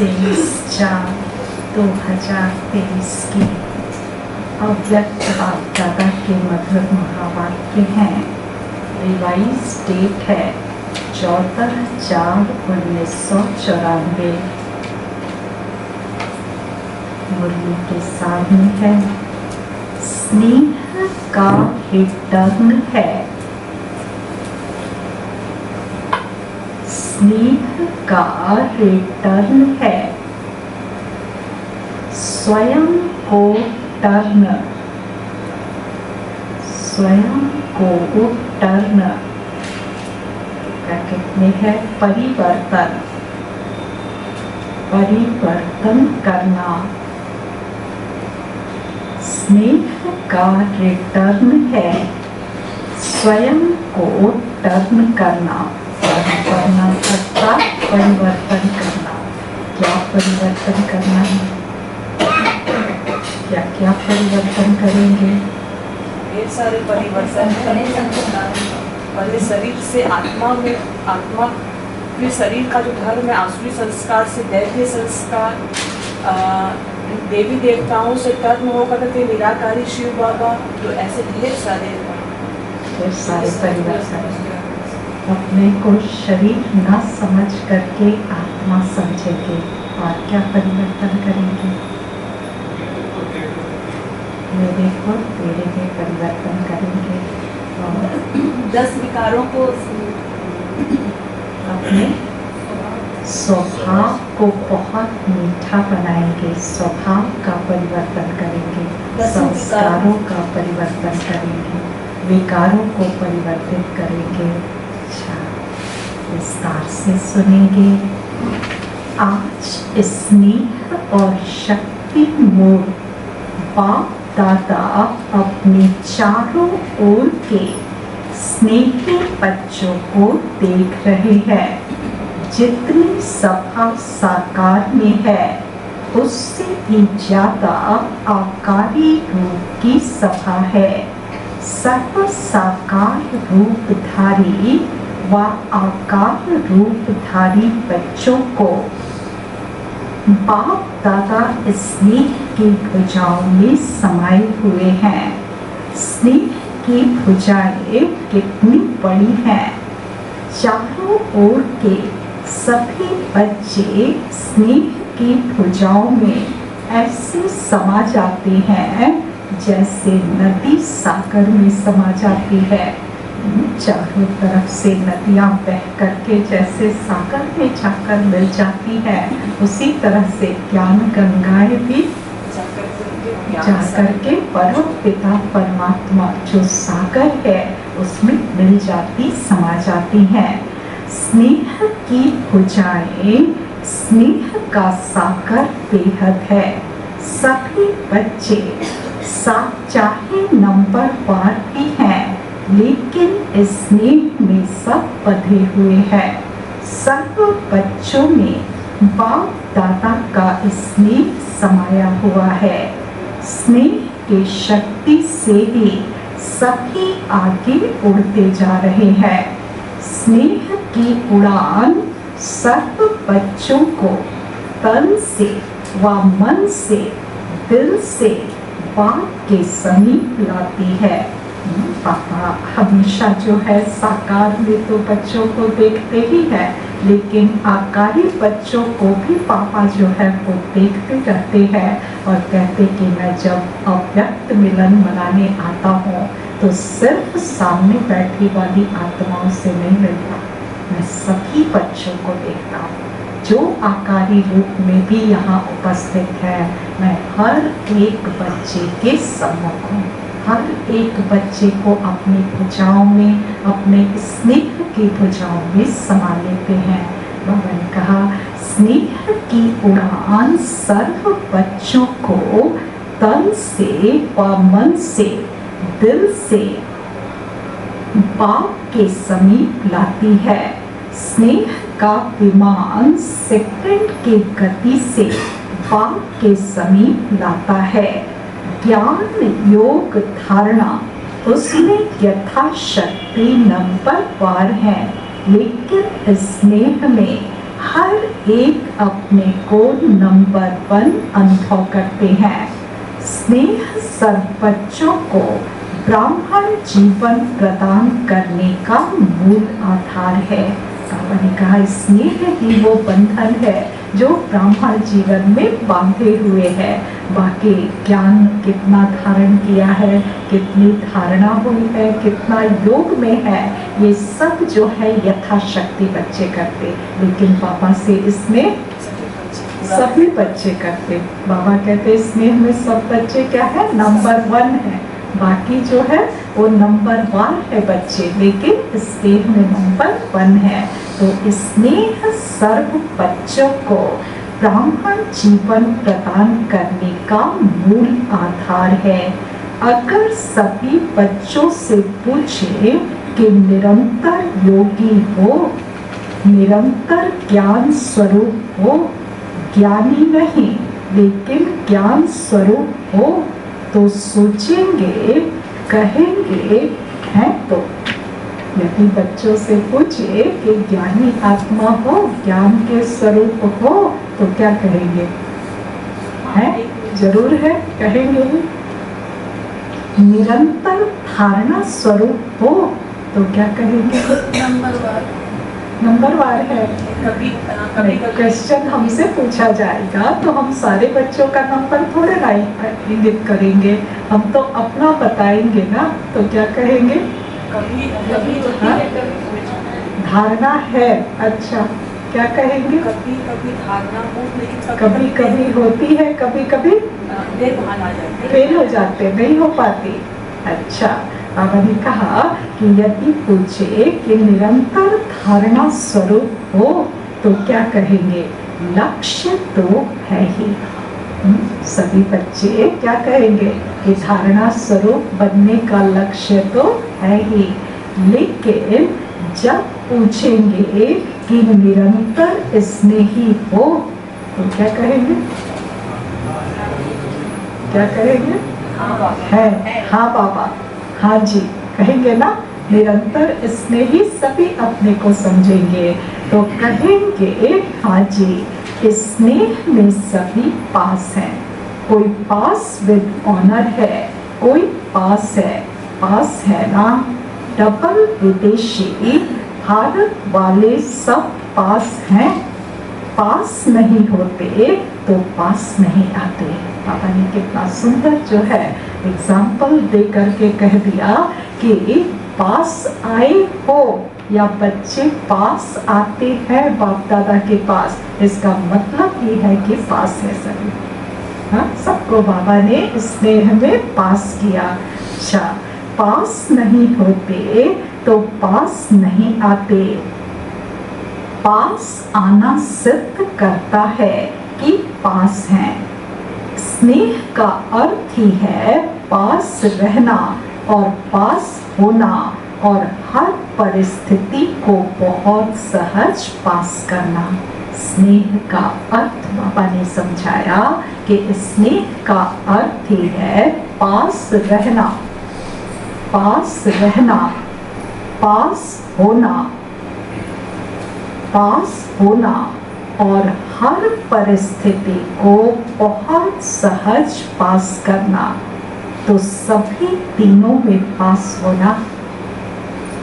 23/4/2023 की अव्यक्त बाप-दादा के मधुर महावाक्य हैं। रिवाइज डेट है 14/4/1994। मुरली के सामने है स्नेह का रिटर्न है। स्नेह का रिटर्न है। स्वयं को टर्न, स्वयं को टर्न ब्रैकेट में है परिवर्तन, परिवर्तन करना। स्नेह का रिटर्न है स्वयं को टर्न करना। करना करता परिवर्तन करना। क्या परिवर्तन करना है? क्या क्या परिवर्तन करेंगे? ढेर सारे परिवर्तन पहले शरीर से आत्मा में, आत्मा फिर शरीर का जो धर्म है आसुरी संस्कार से दैवीय संस्कार, देवी देवताओं से टर्न होकर के निराकारी शिव बाबा, तो ऐसे ढेर सारे परिवर्तन। अपने को शरीर न समझ करके आत्मा समझेंगे और क्या परिवर्तन करेंगे? मेरे को तेरे में परिवर्तन करेंगे और 10 विकारों को अपने स्वभाव को बहुत मीठा बनाएंगे। स्वभाव का परिवर्तन करेंगे, संस्कारों का परिवर्तन करेंगे, विकारों को परिवर्तित करेंगे। अच्छा, विस्तार से सुनेंगे। आज स्नेह और शक्ति मूल बाप दादा अपने चारों ओर के स्नेही बच्चों को देख रहे हैं। जितनी सभा साकार में है उससे भी ज्यादा आकारी रूप की सभा है। सर्व साकार रूपधारी व आकार रूपधारी बच्चों को बाप दादा स्नेह की भुजाओं में समाये हुए हैं। स्नेह की भुजाएं कितनी बड़ी हैं। चारों ओर के सभी बच्चे स्नेह की भुजाओं में ऐसे समा जाते हैं जैसे नदी सागर में समा जाती है। चारों तरफ से नदियां बह करके जैसे सागर में जाकर मिल जाती है, उसी तरह से ज्ञान गंगाएं भी जाकर के परम पिता परमात्मा जो सागर है उसमें मिल जाती, समा जाती हैं। स्नेह की भुजाएं स्नेह का सागर बेहद है। सभी बच्चे चाहे नंबर वार भी हैं, लेकिन स्नेह में सब बंधे हुए हैं। सर्व बच्चों में बाप दादा का स्नेह समाया हुआ है। स्नेह की शक्ति से ही सभी आगे उड़ते जा रहे हैं। स्नेह की उड़ान सर्व बच्चों को तन से व मन से, दिल से बाप के समीप लाती है। पापा हमेशा जो है साकार में तो बच्चों को देखते ही है, लेकिन आकारी बच्चों को भी पापा जो है वो देखते रहते हैं और कहते कि मैं जब अव्यक्त मिलन मनाने आता हूँ तो सिर्फ सामने बैठी वाली आत्माओं से नहीं मिलता, मैं सभी बच्चों को देखता हूँ जो आकारी रूप में भी यहाँ उपस्थित है। मैं हर एक बच्चे के सम्मुख हूँ, हर एक बच्चे को अपनी भुजाओं में, अपने स्नेह की भुजाओं में समा लेते हैं। बाबा ने कहा स्नेह की उड़ान सर्व बच्चों को तन से व मन से, दिल से बाप के समीप लाती है। स्नेह का विमान सेकंड की गति से बाप के समीप लाता है। ज्ञान योग धारणा उसमें यथाशक्ति नंबर वार है, लेकिन स्नेह में हर एक अपने को नंबर 1 अनुभव करते हैं। स्नेह सर्व बच्चों को ब्राह्मण जीवन प्रदान करने का मूल आधार है। बाबा ने कहा स्नेह ही वो बंधन है जो ब्राह्मण जीवन में बांधे हुए है। बाकी ज्ञान कितना धारण किया है, कितनी धारणा हुई है, कितना योग में है, ये सब जो है यथाशक्ति बच्चे करते, लेकिन बाबा से इसमें सभी बच्चे करते। बाबा कहते स्नेह में सब बच्चे क्या है, नंबर 1 है। बाकी जो है वो नंबर 1 है बच्चे, लेकिन स्नेह में नंबर 1 है। तो स्नेह सर्व बच्चों को ब्राह्मण जीवन प्रदान करने का मूल आधार है। अगर सभी बच्चों से पूछे कि निरंतर योगी हो, निरंतर ज्ञान स्वरूप हो, ज्ञानी नहीं लेकिन ज्ञान स्वरूप हो, तो सोचेंगे, कहेंगे हैं। तो यदि बच्चों से पूछे कि ज्ञानी आत्मा हो, ज्ञान के स्वरूप हो, तो क्या कहेंगे? हैं? जरूर है, कहेंगे। निरंतर धारणा स्वरूप हो तो क्या कहेंगे? नंबरवार है। कभी क्वेश्चन हमसे पूछा जाएगा तो हम सारे बच्चों का नंबर थोड़े ना इंगित करेंगे, हम तो अपना बताएंगे ना। तो क्या कहेंगे? कभी होती है, धारणा है। अच्छा, क्या कहेंगे? कभी कभी धारणा हो, लेकिन कभी कभी होती है, कभी कभी देवभान आ जाते हैं, फेल हो जाते, नहीं हो पाती। अच्छा, बाबा ने कहा कि यदि पूछे कि निरंतर धारणा स्वरूप हो तो क्या कहेंगे? लक्ष्य तो है ही। सभी बच्चे क्या कहेंगे कि धारणा स्वरूप बनने का लक्ष्य तो है ही, लेकिन जब पूछेंगे कि निरंतर स्नेही हो तो क्या कहेंगे? क्या कहेंगे? है। हाँ बाबा, हाँ जी, कहेंगे ना। निरंतर स्नेही सभी अपने को समझेंगे तो कहेंगे हाँ जी, स्नेह में सभी पास हैं। कोई पास विद ऑनर है, कोई पास है ना। डबल विदेशी भारत वाले सब पास हैं, पास नहीं होते तो पास नहीं आते। पापा ने कितना सुंदर जो है एग्जाम्पल दे करके कह दिया कि पास आए हो या बच्चे पास आते हैं बाप दादा के पास, इसका मतलब ये है कि पास है सभी। हाँ, सबको बाबा ने स्नेह में पास किया। अच्छा, पास नहीं होते तो पास नहीं आते। पास आना सिद्ध करता है कि पास हैं। स्नेह का अर्थ ही है पास रहना और पास होना और हर परिस्थिति को बहुत सहज पास करना। स्नेह का अर्थ बाबा ने समझाया कि स्नेह का अर्थ ही है पास रहना, पास रहना, पास होना और हर परिस्थिति को बहुत सहज पास करना। तो सभी तीनों में पास होना,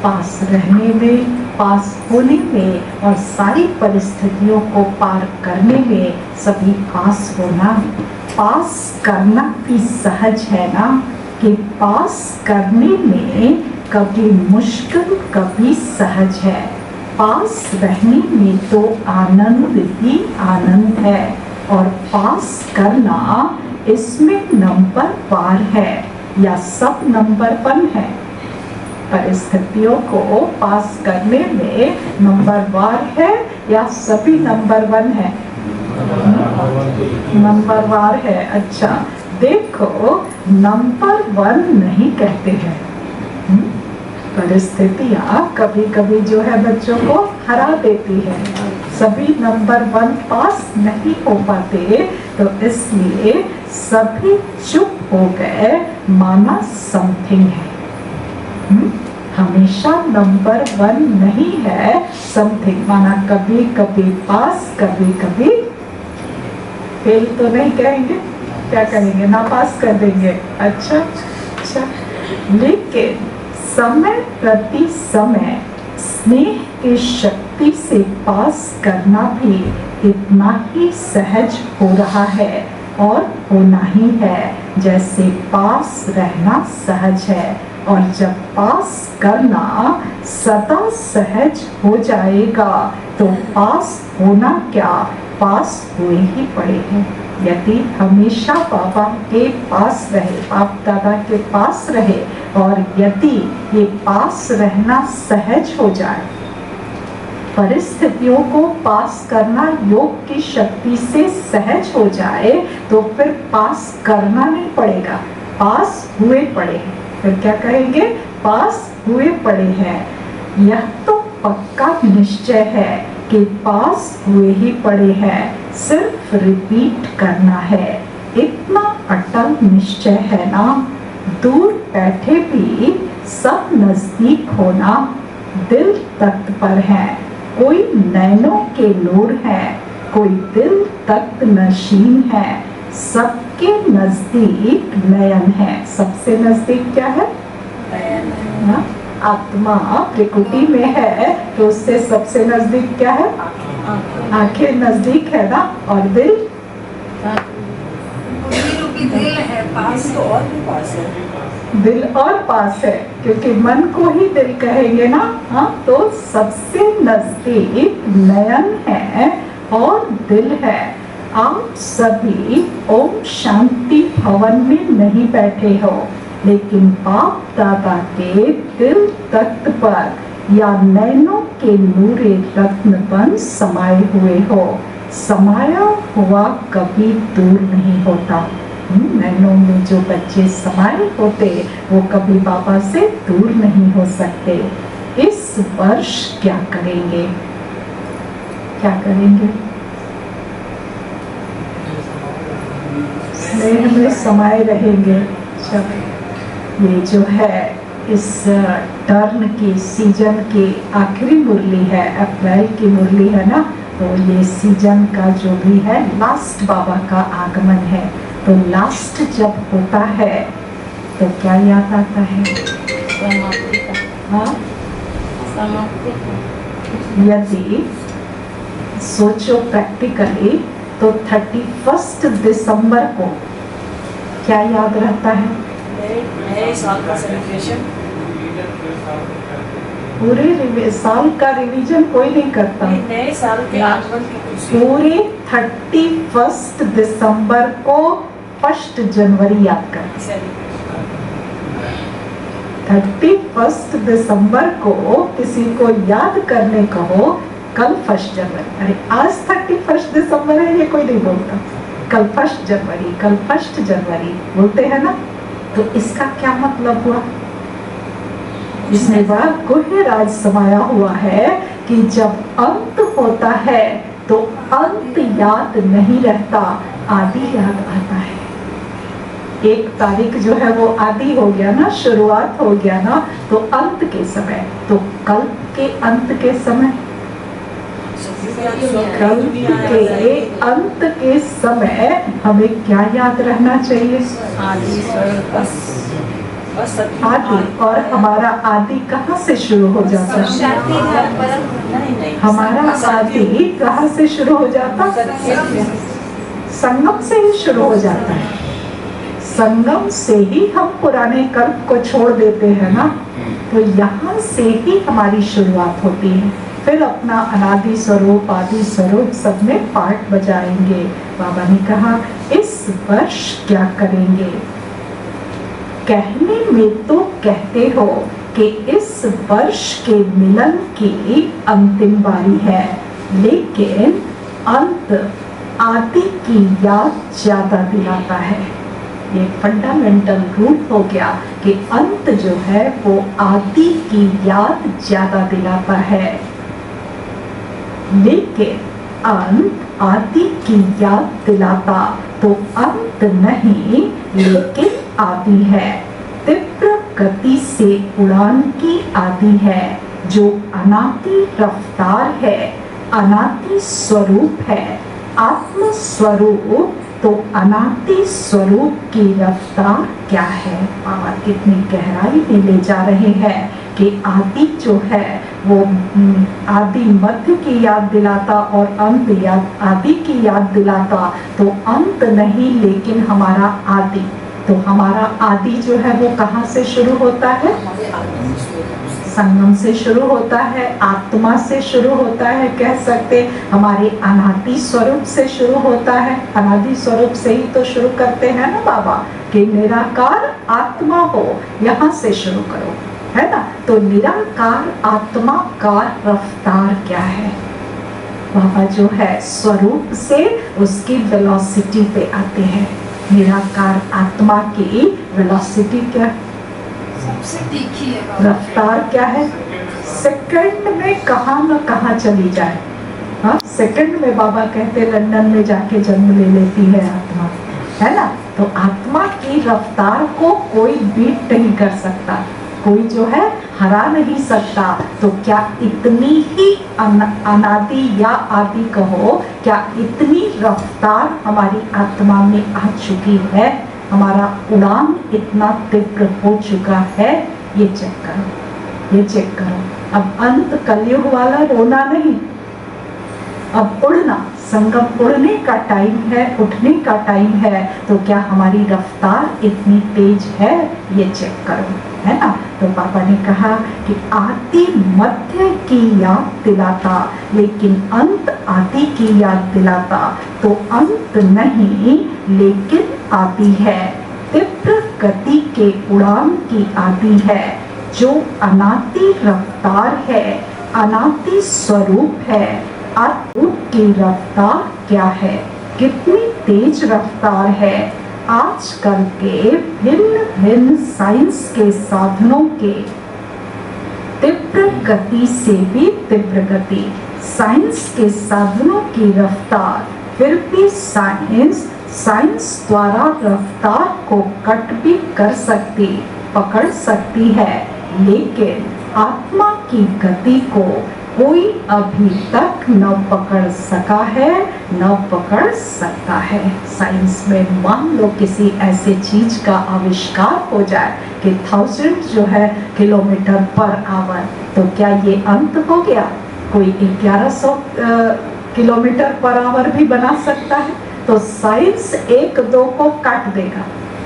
पास रहने में, पास होने में और सारी परिस्थितियों को पार करने में सभी पास होना। पास करना भी सहज है ना, कि पास करने में कभी मुश्किल कभी सहज है। पास रहने में तो आनंद ही आनंद है और पास करना इसमें नंबर पार है या सब नंबर 1 है। परिस्थितियों को पास करने में नंबर 1 है या सभी नंबर 1 है? नंबर 1 है। अच्छा, देखो नंबर 1 नहीं कहते हैं। परिस्थितियाँ कभी कभी जो है बच्चों को हरा देती है, सभी नंबर 1 पास नहीं हो पाते, तो इसलिए सभी चुप हो गए, माना समथिंग है। हमेशा नंबर 1 नहीं है, समथिंग, माना कभी कभी पास, कभी कभी फेल तो नहीं कहेंगे, क्या कहेंगे, ना पास कर देंगे। अच्छा, लेकिन समय प्रति समय स्नेह की शक्ति से पास करना भी इतना ही सहज हो रहा है और होना ही है जैसे पास रहना सहज है। और जब पास करना सदा सहज हो जाएगा तो पास होना क्या, पास हुए ही पड़े हैं। यदि हमेशा बाबा के पास रहे, बाप दादा के पास रहे, और यदि ये पास रहना सहज हो जाए, परिस्थितियों को पास करना योग की शक्ति से सहज हो जाए, तो फिर पास करना नहीं पड़ेगा, पास हुए पड़े हैं। फिर क्या कहेंगे, पास हुए पड़े हैं। यह तो पक्का निश्चय है कि पास हुए ही पड़े हैं, सिर्फ रिपीट करना है। इतना अटल निश्चय है ना, दूर बैठे भी सब नजदीक होना, दिल तख्त पर है, कोई नैनों के नूर है, कोई दिल तख्त नशीन है, सबके नजदीक नयन है। सबसे नजदीक क्या है, नयन। आत्मा प्रकृति में है तो उससे सबसे नजदीक क्या है, आंखें नजदीक है ना, और दिल, दिल है पास, तो और भी पास है, दिल और पास है, क्योंकि मन को ही दिल कहेंगे ना। हाँ, तो सबसे नजदीक नयन है और दिल है। आप सभी ओम शांति भवन में नहीं बैठे हो, लेकिन बाप दादा के दिल तख्त पर या नैनों के नूरे रत्न बन समाये हुए हो। समाया हुआ कभी दूर नहीं होता। नैनों में जो बच्चे समाये होते वो कभी बाबा से दूर नहीं हो सकते। इस वर्ष क्या करेंगे, क्या करेंगे, स्नेह में समाये रहेंगे। ये जो है इस टर्न की, सीजन की आखिरी मुरली है, अप्रैल की मुरली है ना, तो ये सीजन का जो भी है लास्ट बाबा का आगमन है। तो लास्ट जब होता है तो क्या याद आता है, समाप्ति का। हाँ, समाप्ति का। यदि सोचो प्रैक्टिकली तो 31 दिसंबर को क्या याद रहता है, नए साल का सेलिब्रेशन। पूरे साल का रिवीजन कोई नहीं करता। नए साल के आगमन की खुशी। पूरे 31 दिसंबर को 1 जनवरी याद कर। 31 दिसंबर को किसी को याद करने कहो, कल 1 जनवरी, अरे आज 31 दिसंबर है ये कोई नहीं बोलता, कल 1 जनवरी, कल 1 जनवरी बोलते हैं ना। तो इसका क्या मतलब हुआ, इसमें बड़ा गुह्य राज समाया हुआ है कि जब अंत होता है तो अंत याद नहीं रहता, आदि याद आता है। 1 तारीख जो है वो आदि हो गया ना, शुरुआत हो गया ना, तो अंत के समय, तो कल के अंत के समय, कल के अंत के समय हमें क्या याद रहना चाहिए, आदि आदि। और हमारा आदि कहाँ से शुरू हो जाता है, हमारा आदि कहाँ से शुरू हो जाता है, संगम से ही शुरू हो जाता है। संगम से ही हम पुराने कल्प को छोड़ देते हैं ना, तो यहाँ से ही हमारी शुरुआत होती है। फिर अपना अनादि स्वरूप, आदि स्वरूप सब में पाठ बजाएंगे। बाबा ने कहा इस वर्ष क्या करेंगे, कहने में तो कहते हो कि इस वर्ष के मिलन की अंतिम बारी है, लेकिन अंत आदि की याद ज्यादा दिलाता है। ये फंडामेंटल रूल हो गया कि अंत जो है वो आदि की याद ज्यादा दिलाता है, लेकिन अंत आदि की याद दिलाता तो अंत नहीं लेकिन आदि है। तीव्र गति से उड़ान की आदि है, जो अनादि रफ्तार है, अनादि स्वरूप है, आत्म स्वरूप, तो अनादि स्वरूप की रफ्तार क्या है। बाबा कितनी गहराई में ले जा रहे हैं कि आदि जो है वो आदि मध्य की याद दिलाता और अंत याद, आदि की याद दिलाता, तो अंत नहीं लेकिन हमारा आदि। तो हमारा आदि जो है वो कहाँ से शुरू होता है, संगम से शुरू होता है, आत्मा से शुरू होता है, कह सकते हमारे अनादि स्वरूप से शुरू होता है। अनादि स्वरूप से ही तो शुरू करते हैं ना बाबा कि निराकार आत्मा हो, यहाँ से शुरू करो, है ना। तो निराकार आत्मा का रफ्तार क्या है। बाबा जो है स्वरूप से उसकी वेलोसिटी पे आते हैं। निराकार आत्मा की वेलोसिटी क्या, सबसे तीखी है, रफ्तार क्या है, सेकंड में कहाँ न कहाँ चली जाए। हाँ, सेकंड में बाबा कहते लंदन में जाके जन्म ले लेती है आत्मा, है ना। तो आत्मा की रफ्तार को कोई बीट नहीं कर सकता, कोई जो है हरा नहीं सकता। तो क्या इतनी ही अनादि या आदि कहो, क्या इतनी रफ्तार हमारी आत्मा में आ चुकी है, हमारा उड़ान इतना तीव्र हो चुका है। ये चेक करो, ये चेक करो। अब अंत कलयुग वाला रोना नहीं, अब उड़ना, संगम उड़ने का टाइम है, उठने का टाइम है। तो क्या हमारी रफ्तार इतनी तेज है, ये चेक करो, है ना। तो पापा ने कहा कि आदि मध्य की याद दिलाता लेकिन अंत आदि की याद दिलाता, तो अंत नहीं लेकिन आदि है, तीव्र गति के उड़ान की आदि है, जो अनादि रफ्तार है, अनादि स्वरूप है। आत्मा की रफ्तार क्या है, कितनी तेज रफ्तार है। आजकल के भिन्न भिन्न साइंस के साधनों के तीव्र गति से भी तीव्र गति, साइंस के साधनों की रफ्तार, फिर भी साइंस द्वारा रफ्तार को कट भी कर सकती, पकड़ सकती है, लेकिन आत्मा की गति को कोई अभी तक न पकड़ सका है, न पकड़ सकता है। साइंस में मान लो किसी ऐसे चीज का आविष्कार हो जाए कि 1000 जो है किलोमीटर पर आवर, तो क्या ये अंत हो गया। कोई 1100 किलोमीटर पर आवर भी बना सकता है। तो साइंस 1-2 को काट देगा,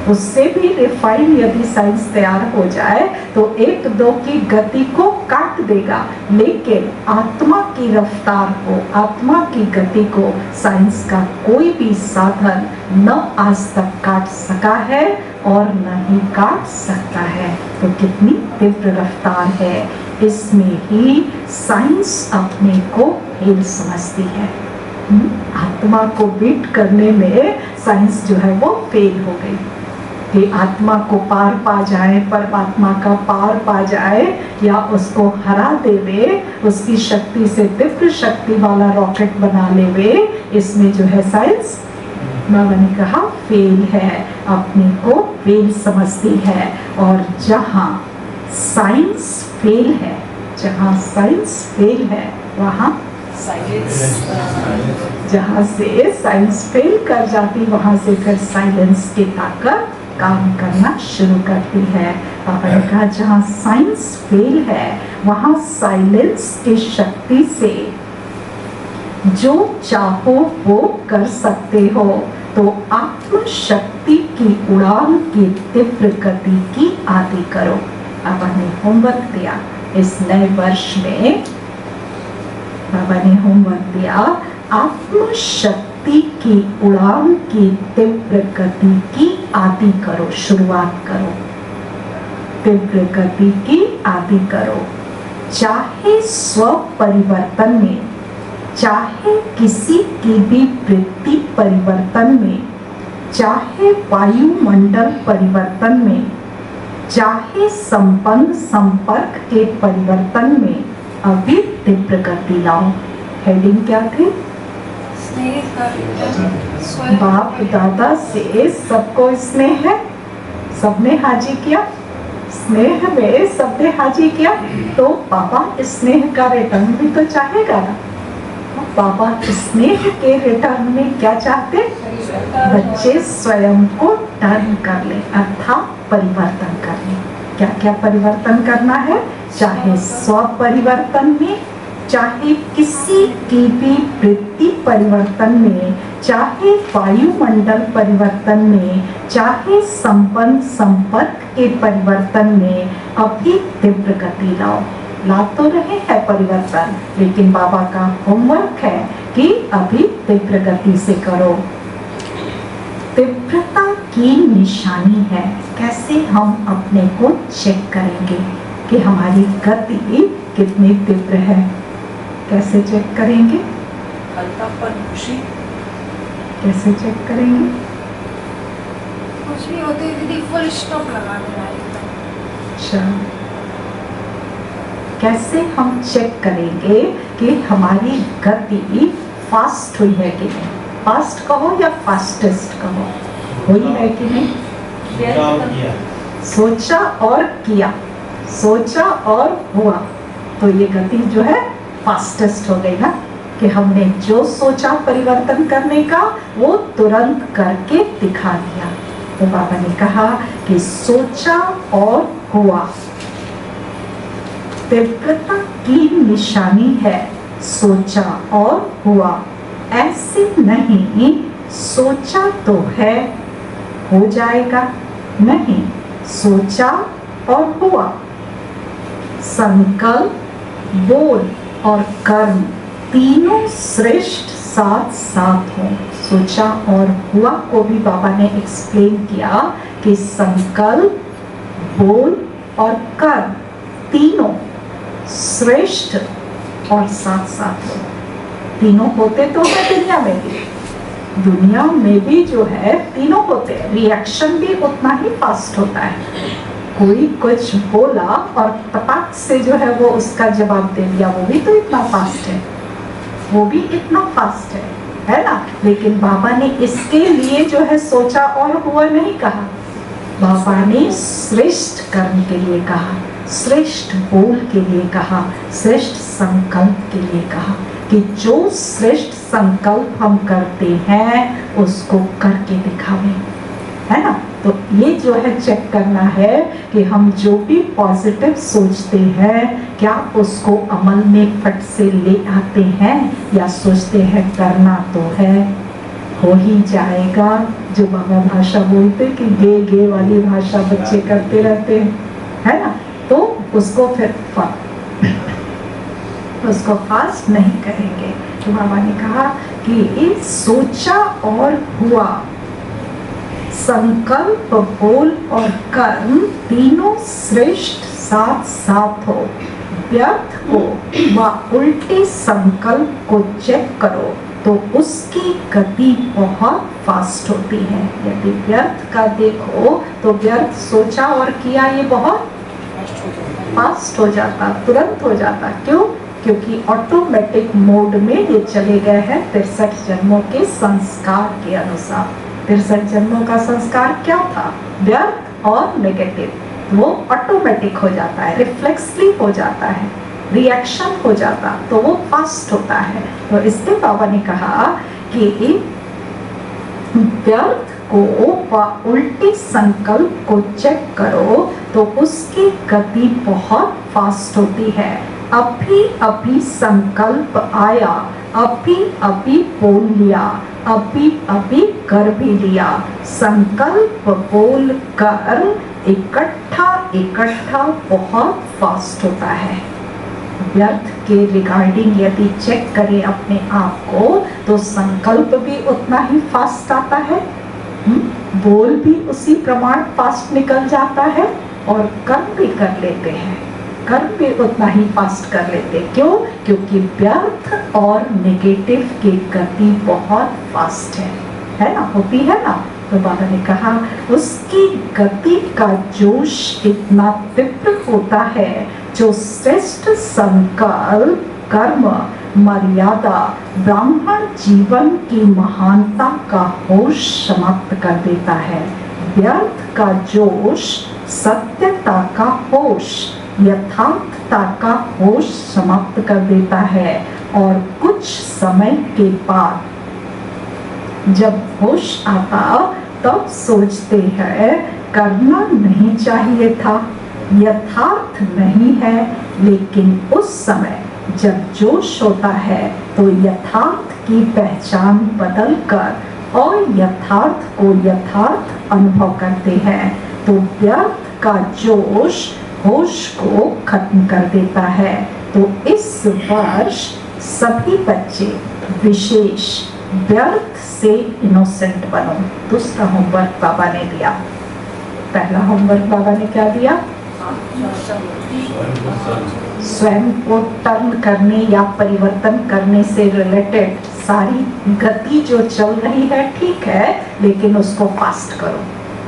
उससे भी रिफाइन यदि साइंस तैयार हो जाए तो 1-2 की गति को काट देगा, लेकिन आत्मा की रफ्तार को, आत्मा की गति को साइंस का कोई भी साधन न आज तक काट सका है और न ही काट सकता है। तो कितनी तीव्र रफ्तार है, इसमें ही साइंस अपने को फेल समझती है। आत्मा को बीट करने में साइंस जो है वो फेल हो गई कि आत्मा को पार पा जाए, परमात्मा का पार पा जाए या उसको हरा देवे, उसकी शक्ति से तीव्र शक्ति वाला रॉकेट बना लेवे, इसमें जो है साइंस बाबा ने कहा फेल है, अपने को फेल समझती है। और जहाँ साइंस फेल है, जहाँ साइंस फेल है वहाँ जहाँ से साइंस फेल कर जाती, वहाँ से फिर साइलेंस की ताकत काम करना शुरू करती है। पापा ने कहा जहाँ साइंस फेल है वहाँ साइलेंस की शक्ति से जो चाहो वो कर सकते हो। तो आत्म शक्ति की उड़ान की तीव्र गति की आदि करो। पापा ने होमवर्क दिया इस नए वर्ष में, बाबा ने होमवर्क दिया आत्म शक्ति की उड़ान की तीव्र गति की आदि करो, शुरुआत करो, तीव्र गति की आदि करो। चाहे स्व परिवर्तन में, चाहे किसी की भी वृत्ति परिवर्तन में, चाहे वायुमंडल परिवर्तन में, चाहे संबंध संपर्क के परिवर्तन में अभी तीव्र गति लाओ। हेडिंग क्या थी? बाप दादा से सबको स्नेह है, सबने हाजी किया, स्नेह में सबने हाजी किया तो बाबा स्नेह का रिटर्न भी तो चाहेगा ना। बाबा स्नेह के रिटर्न में क्या चाहते? बच्चे स्वयं को टर्न कर ले, अर्थात परिवर्तन कर ले। क्या क्या परिवर्तन करना है? चाहे स्व परिवर्तन में, चाहे किसी की भी वृत्ति परिवर्तन में, चाहे वायुमंडल परिवर्तन में, चाहे संबंध संपर्क के परिवर्तन में, अभी तीव्र गति लाओ। ला तो रहे हैं परिवर्तन, लेकिन बाबा का होमवर्क है कि अभी तीव्र गति से करो। तीव्रता की निशानी है। कैसे हम अपने को चेक करेंगे कि हमारी गति कितनी तीव्र है? कैसे चेक करेंगे? हल्कापन, खुशी। कैसे चेक करेंगे? कुछ भी होते दीदी फुल स्टॉप लगा देना एकदम। अच्छा, कैसे हम चेक करेंगे कि हमारी गति फास्ट हुई है कि नहीं? फास्ट कहो या फास्टेस्ट कहो, हुई है कि नहीं? सोचा और किया, सोचा और हुआ, तो ये गति जो है फास्टेस्ट हो गई ना, कि हमने जो सोचा परिवर्तन करने का वो तुरंत करके दिखा दिया। तो बाबा ने कहा कि सोचा और हुआ तीव्रता की निशानी है। सोचा और हुआ, ऐसे नहीं सोचा तो है हो जाएगा, नहीं सोचा और हुआ। संकल्प, बोल और कर्म तीनों श्रेष्ठ साथ साथ हो। सोचा और हुआ को भी बाबा ने एक्सप्लेन किया कि संकल्प, बोल और कर्म तीनों श्रेष्ठ और साथ साथ हो। तीनों होते तो है दुनिया में भी, दुनिया में भी जो है तीनों होते हैं। रिएक्शन भी उतना ही फास्ट होता है। कोई कुछ बोला और पटाख से जो है वो उसका जवाब दे दिया, वो भी तो इतना फास्ट है, वो भी इतना फास्ट है ना। लेकिन बाबा ने इसके लिए जो है सोचा और हुआ नहीं कहा, बाबा ने श्रेष्ठ कर्म के लिए कहा, श्रेष्ठ बोल के लिए कहा, श्रेष्ठ संकल्प के लिए कहा कि जो श्रेष्ठ संकल्प हम करते हैं उसको करके दिखावें, है ना। तो ये जो है चेक करना है कि हम जो भी पॉजिटिव सोचते हैं क्या उसको अमल में फट से ले आते हैं या सोचते हैं करना तो है हो ही जाएगा। जो बाबा भाषा बोलते कि गे वाली भाषा बच्चे करते रहते हैं, है ना, तो उसको फिर उसको फास्ट नहीं करेंगे। तो बाबा ने कहा कि सोचा और हुआ, संकल्प, बोल और कर्म तीनों श्रेष्ठ साथ साथ हो। व्यर्थ को व उल्टे संकल्प को चेक करो तो उसकी गति बहुत फास्ट होती है। यदि व्यर्थ का देखो तो व्यर्थ सोचा और किया ये बहुत फास्ट हो जाता, तुरंत हो जाता। क्यों? क्योंकि ऑटोमेटिक मोड में ये चले गए हैं 63 जन्मों के संस्कार के अनुसार। 63 जन्मों का संस्कार क्या था? व्यर्थ और नेगेटिव, वो ऑटोमेटिक हो जाता है, रिफ्लेक्सली हो जाता है, रिएक्शन हो जाता, तो वो फास्ट होता है। तो इसलिए बाबा ने कहा कि व्यर्थ को व उल्टे संकल्प को चेक करो तो उसकी गति बहुत फास्ट होती है। अभी अभी संकल्प आया, अभी अभी बोल लिया, अभी अभी कर भी लिया। संकल्प, बोल, कर्म इकट्ठा इकट्ठा बहुत फास्ट होता है। व्यर्थ के रिगार्डिंग यदि चेक करें अपने आप को तो संकल्प भी उतना ही फास्ट आता है, बोल भी उसी प्रमाण फास्ट निकल जाता है और कर्म भी कर लेते हैं, कर्म भी उतना ही फास्ट कर लेते। क्यों? क्योंकि व्यर्थ और नेगेटिव की गति बहुत फास्ट है ना, होती है ना। तो बाबा ने कहा उसकी गति का जोश इतना तीव्र होता है जो श्रेष्ठ संकल्प, कर्म, मर्यादा, ब्राह्मण जीवन की महानता का होश समाप्त कर देता है। व्यर्थ का जोश सत्यता का होश, यथार्थता का होश समाप्त कर देता है और कुछ समय के बाद जब होश आता तब सोचते हैं करना नहीं चाहिए था, यथार्थ नहीं है। लेकिन उस समय जब जोश होता है तो यथार्थ की पहचान बदलकर और यथार्थ को यथार्थ अनुभव करते हैं, तो व्यर्थ का जोश होश को खत्म कर देता है। तो इस वर्ष सभी बच्चे विशेष व्यर्थ से इनोसेंट बनो। दूसरा होमवर्क बाबा ने दिया। पहला होमवर्क बाबा ने क्या दिया? स्वयं को टर्न करने या परिवर्तन करने से रिलेटेड सारी गति जो चल रही है ठीक है, लेकिन उसको फास्ट करो।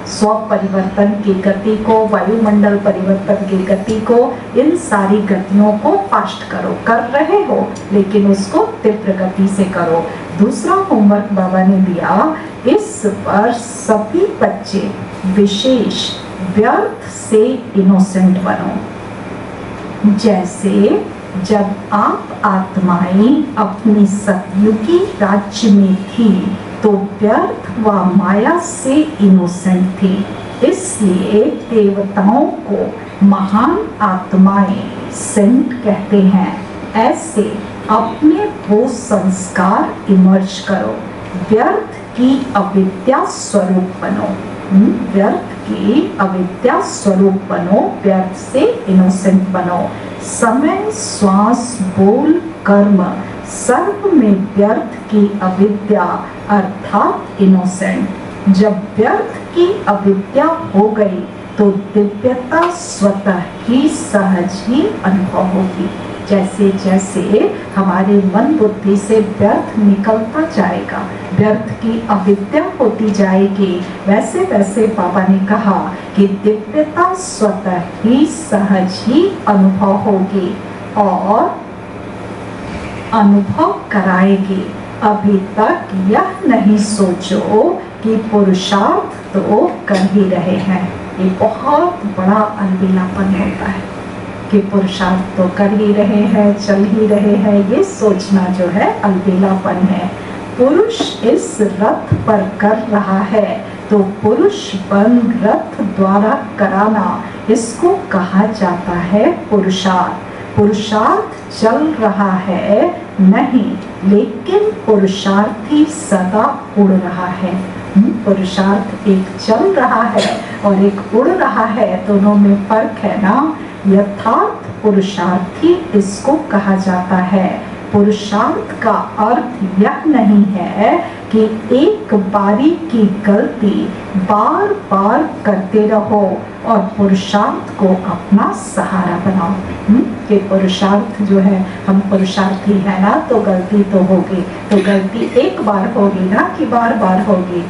स्व परिवर्तन की गति को, वायुमंडल परिवर्तन की गति को, इन सारी गतियों को फास्ट करो। कर रहे हो लेकिन उसको तीव्र गति से करो। दूसरा होमवर्क बाबा ने दिया, इस वर्ष सभी बच्चे विशेष व्यर्थ से इनोसेंट बनो। जैसे जब आप आत्माएं अपनी सतयुगी राज्य में थी तो व्यर्थ व माया से इनोसेंट थी, इसलिए देवताओं को महान आत्माएं सेंट कहते हैं। ऐसे अपने वो संस्कार इमर्ज करो, व्यर्थ की अविद्या स्वरूप बनो। व्यर्थ की अविद्या स्वरूप बनो, व्यर्थ से इनोसेंट बनो। समय, श्वास, बोल, कर्म सर्व में व्यर्थ की अविद्या अर्थात इनोसेंट। जब व्यर्थ की अविद्या हो गई तो दिव्यता स्वतः ही सहज ही अनुभव होगी। जैसे जैसे हमारे मन बुद्धि से व्यर्थ निकलता जाएगा, व्यर्थ की अविद्या होती जाएगी, वैसे वैसे बाबा ने कहा कि दिव्यता स्वतः ही सहज ही अनुभव होगी और अनुभव कराएगी। अभी तक यह नहीं सोचो कि पुरुषार्थ तो कर ही रहे हैं। ये बहुत बड़ा अलबेलापन होता है कि पुरुषार्थ तो कर ही रहे हैं, चल ही रहे हैं। ये सोचना जो है अलबेलापन है। पुरुष इस रथ पर कर रहा है तो पुरुष बन रथ द्वारा कराना, इसको कहा जाता है पुरुषार्थ। पुरुषार्थ चल रहा है नहीं, लेकिन पुरुषार्थी सदा उड़ रहा है। पुरुषार्थ एक चल रहा है और एक उड़ रहा है, दोनों में फर्क है ना। यथार्थ पुरुषार्थी इसको कहा जाता है। पुरुषार्थ का अर्थ यह नहीं है कि एक बारी की गलती बार बार करते रहो और पुरुषार्थ को अपना सहारा बनाओ। कि पुरुषार्थ जो है, हम पुरुषार्थी है ना, तो गलती तो होगी, तो गलती एक बार होगी ना कि बार बार होगी।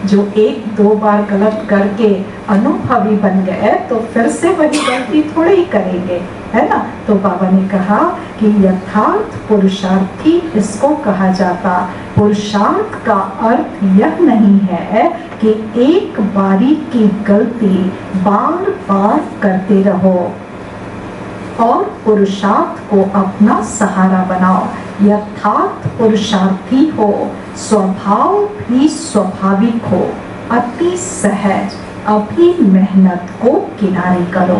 जो एक दो बार गलत करके अनुभवी बन गए तो फिर से वही गलती थोड़ी ही करेंगे, है ना। तो बाबा ने कहा कि यथार्थ पुरुषार्थी इसको कहा जाता। पुरुषार्थ का अर्थ यह नहीं है कि एक बारी की गलती बार बार करते रहो और पुरुषार्थ को अपना सहारा बनाओ। यथार्थ पुरुषार्थी हो, स्वभाव भी स्वाभाविक हो, अति सहज, अभी मेहनत को किनारे करो।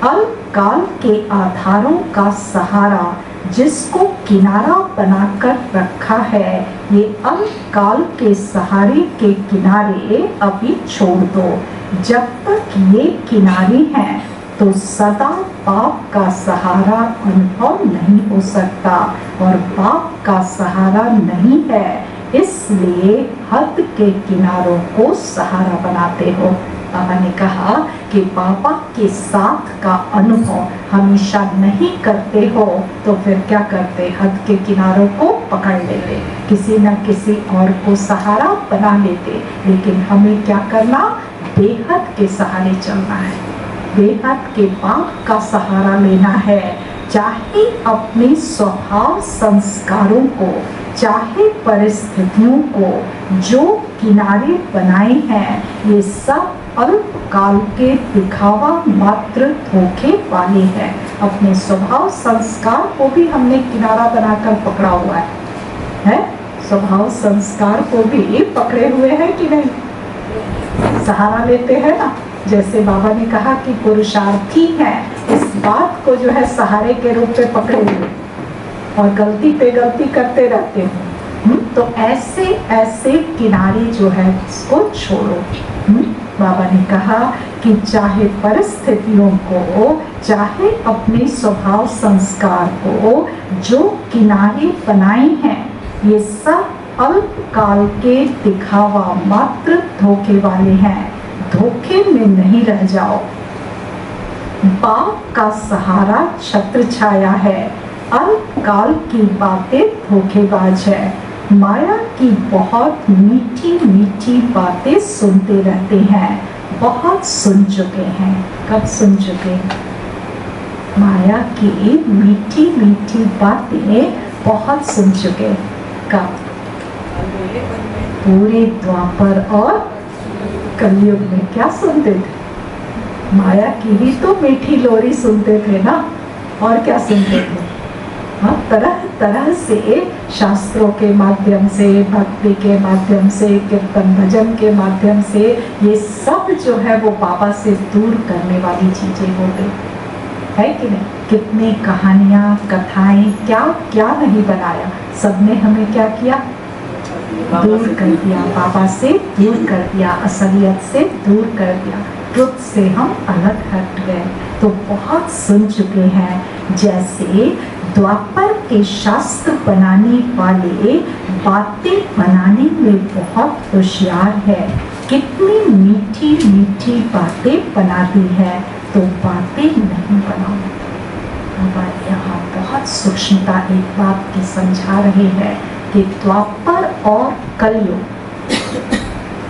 अल्पकाल के आधारों का सहारा जिसको किनारा बनाकर रखा है, ये अल्पकाल के सहारे के किनारे अभी छोड़ दो। जब तक ये किनारे हैं तो सदा पाप का सहारा अनुभव नहीं हो सकता और पाप का सहारा नहीं है, इसलिए हद के किनारों को सहारा बनाते हो। बाबा ने कहा कि पापा के साथ का अनुभव हमेशा नहीं करते हो तो फिर क्या करते, हद के किनारों को पकड़ लेते, किसी न किसी और को सहारा बना लेते। लेकिन हमें क्या करना, बेहद के सहारे चलना है, बेहद के पाप का सहारा लेना है। चाहे अपने स्वभाव संस्कारों को, चाहे परिस्थितियों को जो किनारे बनाए हैं, ये सब अल्पकाल के दिखावा मात्र धोखे वाले हैं। अपने स्वभाव संस्कार को भी हमने किनारा बनाकर पकड़ा हुआ है? स्वभाव संस्कार को भी पकड़े हुए हैं कि नहीं? सहारा लेते हैं ना, जैसे बाबा ने कहा कि पुरुषार्थी है, इस बात को जो है सहारे के रूप में पकड़े हुए और गलती पे गलती करते रहते हो। तो ऐसे ऐसे किनारे जो है उसको छोड़ो। बाबा ने कहा कि चाहे परिस्थितियों को, चाहे अपने स्वभाव संस्कार को जो किनारे बनाए हैं, ये सब अल्पकाल के दिखावा मात्र धोखे वाले हैं। धोखे में नहीं रह जाओ। बाप का सहारा छत्र छाया है, अल्पकाल की बातें धोखेबाज है। माया की बहुत मीठी मीठी बातें सुनते रहते हैं, बहुत सुन चुके हैं। कब सुन चुके? माया की मीठी मीठी बातें बहुत सुन चुके। कब? पूरे द्वापर और कलयुग में क्या सुनते थे? माया की ही तो मीठी लोरी सुनते थे ना, और क्या सुनते थे? तरह तरह से शास्त्रों के माध्यम से, भक्ति के माध्यम से, कीर्तन भजन के माध्यम से, ये सब जो है वो बाबा से दूर करने वाली चीजें हो गई है कि नहीं? कितनी कहानियां, कथाएं, क्या क्या नहीं बनाया। सबने हमें क्या किया? दूर कर दिया, बाबा से दूर कर दिया, असलियत से दूर कर दिया, ट्रुथ से हम अलग हट गए। तो बहुत सुन चुके हैं। जैसे द्वापर के शास्त्र बनाने वाले बातें बनाने में बहुत होशियार है, कितनी मीठी मीठी बातें बनाती है, तो बातें नहीं बनाओ। बाबा यहाँ बहुत सूक्ष्मता एक बात की समझा रहे हैं कि द्वापर और कलयुग,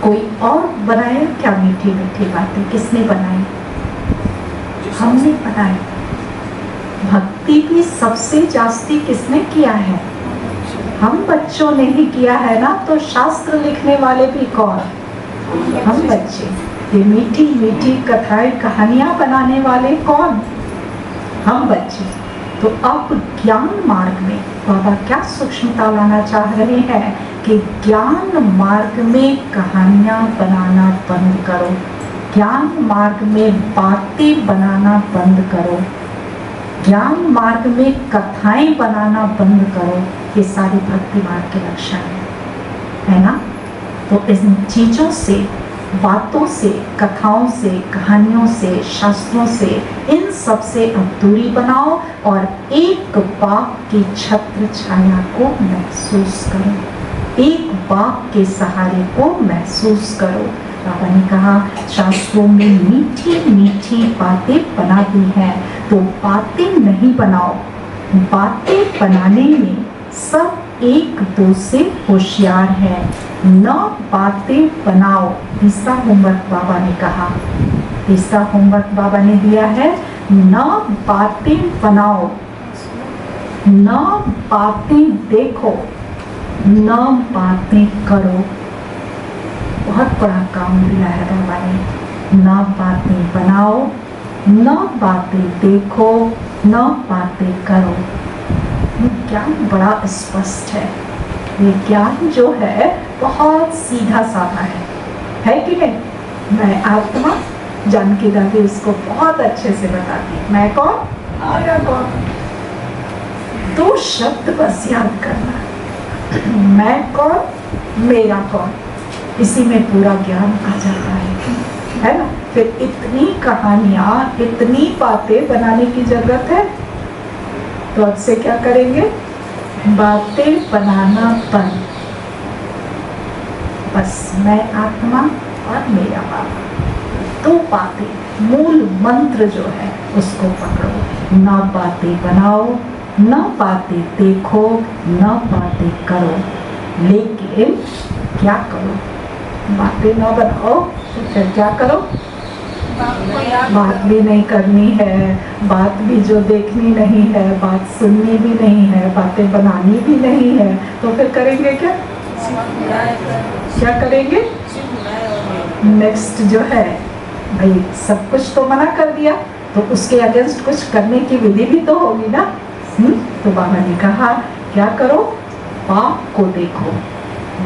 कोई और बनाया क्या मीठी मीठी बातें? किसने बनाई? हमने बनाई। भक्ति भी सबसे जास्ती किसने किया है? हम बच्चों ने ही किया है ना। तो शास्त्र लिखने वाले भी कौन? हम बच्चे। ये मीठी मीठी कथाएं, कहानियां बनाने वाले कौन? हम बच्चे। तो अब ज्ञान मार्ग में बाबा क्या सूक्ष्मता लाना चाह रहे हैं कि ज्ञान मार्ग में कहानियां बनाना बंद करो, ज्ञान मार्ग में बातें बनाना बंद करो, ज्ञान मार्ग में कथाएं बनाना बंद करो। ये सारी भक्ति मार्ग के लक्षण है ना? तो इन चीजों से, बातों से, कथाओं से, कहानियों से, शास्त्रों से, इन सब से अब दूरी बनाओ और एक बाप की छत्र छाया को महसूस करो, एक बाप के सहारे को महसूस करो। बाबा ने कहा शास्त्रों में मीठी मीठी बातें बना दी हैं, तो बातें नहीं बनाओ। बातें बनाने में सब एक दो से होशियार है, न बातें बनाओ। तीसरा होमवर्क बाबा ने कहा, तीसरा होमवर्क बाबा ने दिया है, न बातें बनाओ, न बातें देखो, न बातें करो। बहुत बड़ा काम दिया है बाबा ने। न बातें बनाओ, न बातें देखो, न बातें करो। ज्ञान बड़ा स्पष्ट है। ये ज्ञान जो है बहुत सीधा साधा है कि नहीं? मैं आत्मा, जानकी दादी उसको बहुत अच्छे से बताती है। मैं कौन? आया कौन? दो शब्द बस याद करना, मैं कौन, मेरा कौन। इसी में पूरा ज्ञान आ जाता है ना? फिर इतनी कहानियां, इतनी बातें बनाने की जरूरत है? तो अब से क्या करेंगे? बातें बनाना बंद। बस मैं आत्मा और मेरा बाबा, दो बातें, मूल मंत्र जो है उसको पकड़ो। न बातें बनाओ, न बातें देखो, न बातें करो। लेकिन क्या करो? बातें न बनाओ तो फिर क्या करो? बात भी नहीं करनी है, बात भी जो देखनी नहीं है, बात सुननी भी नहीं है, बातें बनानी भी नहीं है, तो फिर करेंगे क्या? क्या करेंगे? नेक्स्ट जो है भाई सब कुछ तो मना कर दिया, तो उसके अगेंस्ट कुछ करने की विधि भी तो होगी ना। तो बाबा ने कहा क्या करो, बाप को देखो,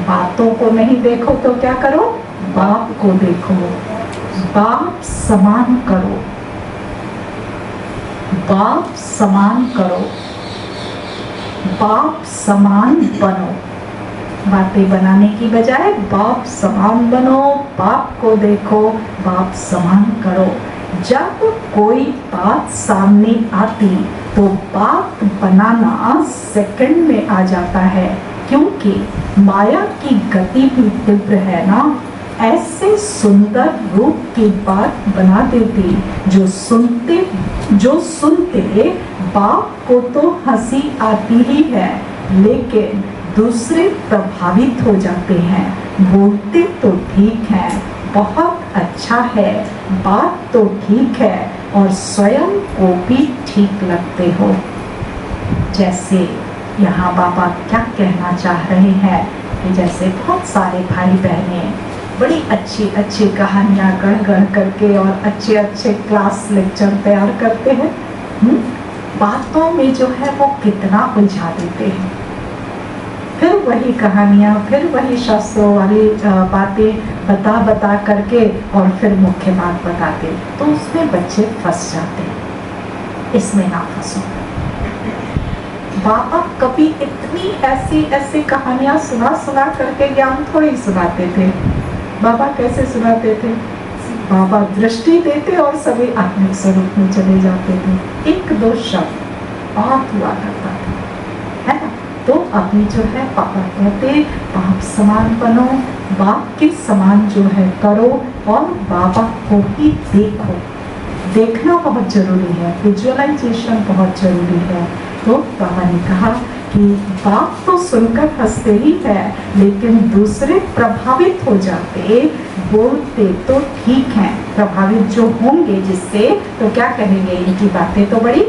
बातों को नहीं देखो तो क्या करो, बाप को देखो, बाप समान करो, बाप समान करो, बाप समान बनो। बातें बनाने की बजाय बाप समान बनो, बाप को देखो, बाप समान करो। जब कोई बात सामने आती तो बात बनाना सेकंड में आ जाता है, क्योंकि माया की गति भी तीव्र है ना। ऐसे सुंदर रूप की बात बना देती जो सुनते बाप को तो हंसी आती ही है, लेकिन दूसरे प्रभावित हो जाते हैं। बोलते तो ठीक है, बहुत अच्छा है, बात तो ठीक है, और स्वयं को भी ठीक लगते हो। जैसे यहाँ बाबा क्या कहना चाह रहे हैं कि जैसे बहुत सारे भाई बहने बड़ी अच्छी अच्छी कहानियाँ गढ़ करके और अच्छे अच्छे क्लास लेक्चर तैयार करते हैं, बातों में जो है वो कितना उलझा देते हैं। फिर वही कहानियाँ, फिर वही शास्त्रों वाली बातें बता करके और फिर मुख्य बात बताते, तो उसमें बच्चे फंस जाते हैं। इसमें ना फंसो। बाबा कभी इतनी ऐसी कहानियाँ सुना करके ज्ञान थोड़ी सुनाते थे। बाबा कैसे सुनाते थे? बाबा दृष्टि देते और सभी आत्मिक स्वरूप में चले जाते थे। एक दो शब्द बात हुआ करता था, है ना। तो अभी जो है पापा कहते बाप समान बनो, बाप के समान जो है करो, और बाबा को ही देखो। देखना बहुत जरूरी है, विजुअलाइजेशन बहुत जरूरी है। तो बाबा ने कहा कि बाप तो सुनकर हंसते ही है, लेकिन दूसरे प्रभावित हो जाते। बोलते तो ठीक है, प्रभावित जो होंगे जिससे, तो क्या कहेंगे, इनकी बातें तो बड़ी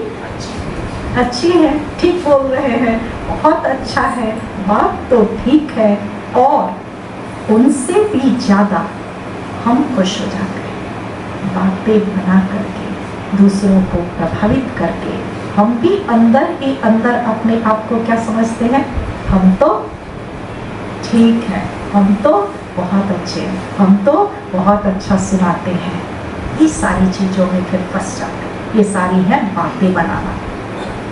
अच्छी है, ठीक बोल रहे हैं, बहुत अच्छा है, बात तो ठीक है, और उनसे भी ज्यादा हम खुश हो जाते हैं। बातें बना करके, दूसरों को प्रभावित करके, हम भी अंदर ही अंदर अपने आप को क्या समझते हैं, हम तो ठीक है, हम तो बहुत अच्छे हैं, हम तो बहुत अच्छा सुनाते हैं। ये सारी चीजों में फिर फंस जाते हैं। ये सारी है बातें बनाना,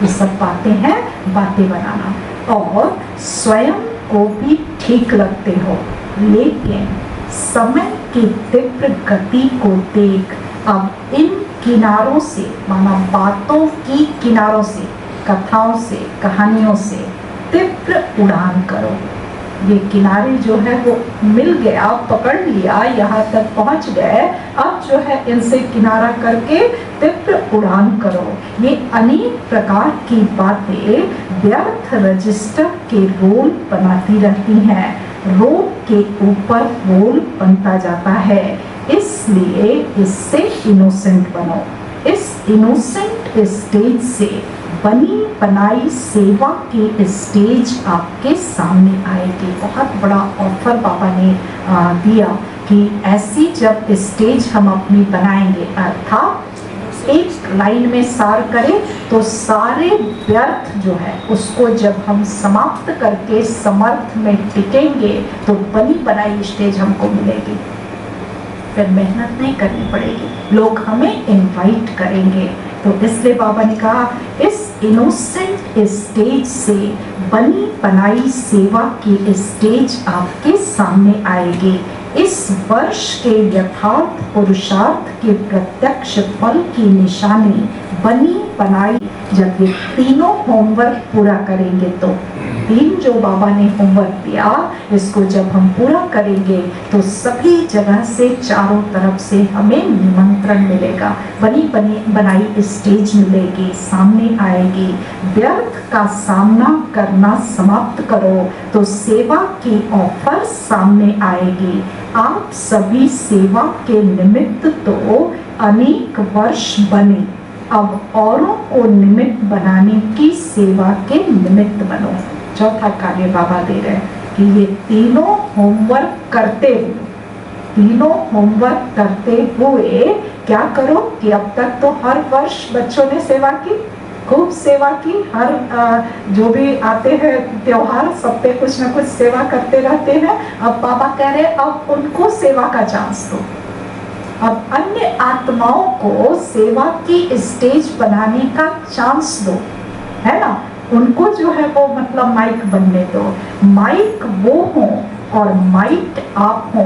ये सब बातें हैं बातें बनाना, और स्वयं को भी ठीक लगते हो, लेकिन समय की तीव्र गति को देख अब इन किनारों से, माना बातों की किनारों से, कथाओं से, कहानियों से तीव्र उड़ान करो। ये किनारे जो है वो मिल गया, पकड़ लिया, यहाँ तक पहुँच गए, अब जो है इनसे किनारा करके तीव्र उड़ान करो। ये अनेक प्रकार की बातें व्यर्थ रजिस्टर के रोल बनाती रहती हैं। रोल के ऊपर रोल बनता जाता है, इसलिए इससे इनोसेंट बनो। इस इनोसेंट स्टेज से बनी बनाई सेवा की स्टेज आपके सामने आएगी। बहुत बड़ा ऑफर बाबा ने दिया कि ऐसी जब स्टेज हम अपनी बनाएंगे, अर्थात एक लाइन में सार करें तो सारे व्यर्थ जो है उसको जब हम समाप्त करके समर्थ में टिकेंगे तो बनी बनाई स्टेज हमको मिलेगी। फिर मेहनत नहीं करनी पड़ेगी, लोग हमें इनवाइट करेंगे। तो इसलिए बाबा ने कहा इस इनोसेंट स्टेज से बनी बनाई सेवा की स्टेज आपके सामने आएगी। इस वर्ष के यथार्थ पुरुषार्थ के प्रत्यक्ष फल की निशानी बनी बनाई। जब ये तीनों होमवर्क पूरा करेंगे तो तीन जो बाबा ने होमवर्क दिया, इसको जब हम पूरा करेंगे तो सभी जगह से, चारों तरफ से हमें निमंत्रण मिलेगा। बनी बनाई स्टेज मिलेगी, सामने आएगी। व्यर्थ का सामना करना समाप्त करो तो सेवा की ऑफर सामने आएगी। आप सभी सेवा के निमित्त तो अनेक वर्ष बने, अब औरों को निमित्त बनाने की सेवा के निमित्त बनो। चौथा कार्य बाबा दे रहे हैं कि ये तीनों होमवर्क करते हुए तीनों होमवर्क करते हुए क्या करो कि अब तक तो हर वर्ष बच्चों ने सेवा की, खूब सेवा की। हर जो भी आते हैं त्योहार, सब पे कुछ न कुछ सेवा करते रहते हैं। अब बाबा कह रहे अब उनको सेवा का चांस दो, अब अन्य आत्माओं को सेवा की स्टेज बनाने का चांस दो, है ना। उनको जो है वो मतलब माइक बनने दो। माइक वो हो और माइक आप हो।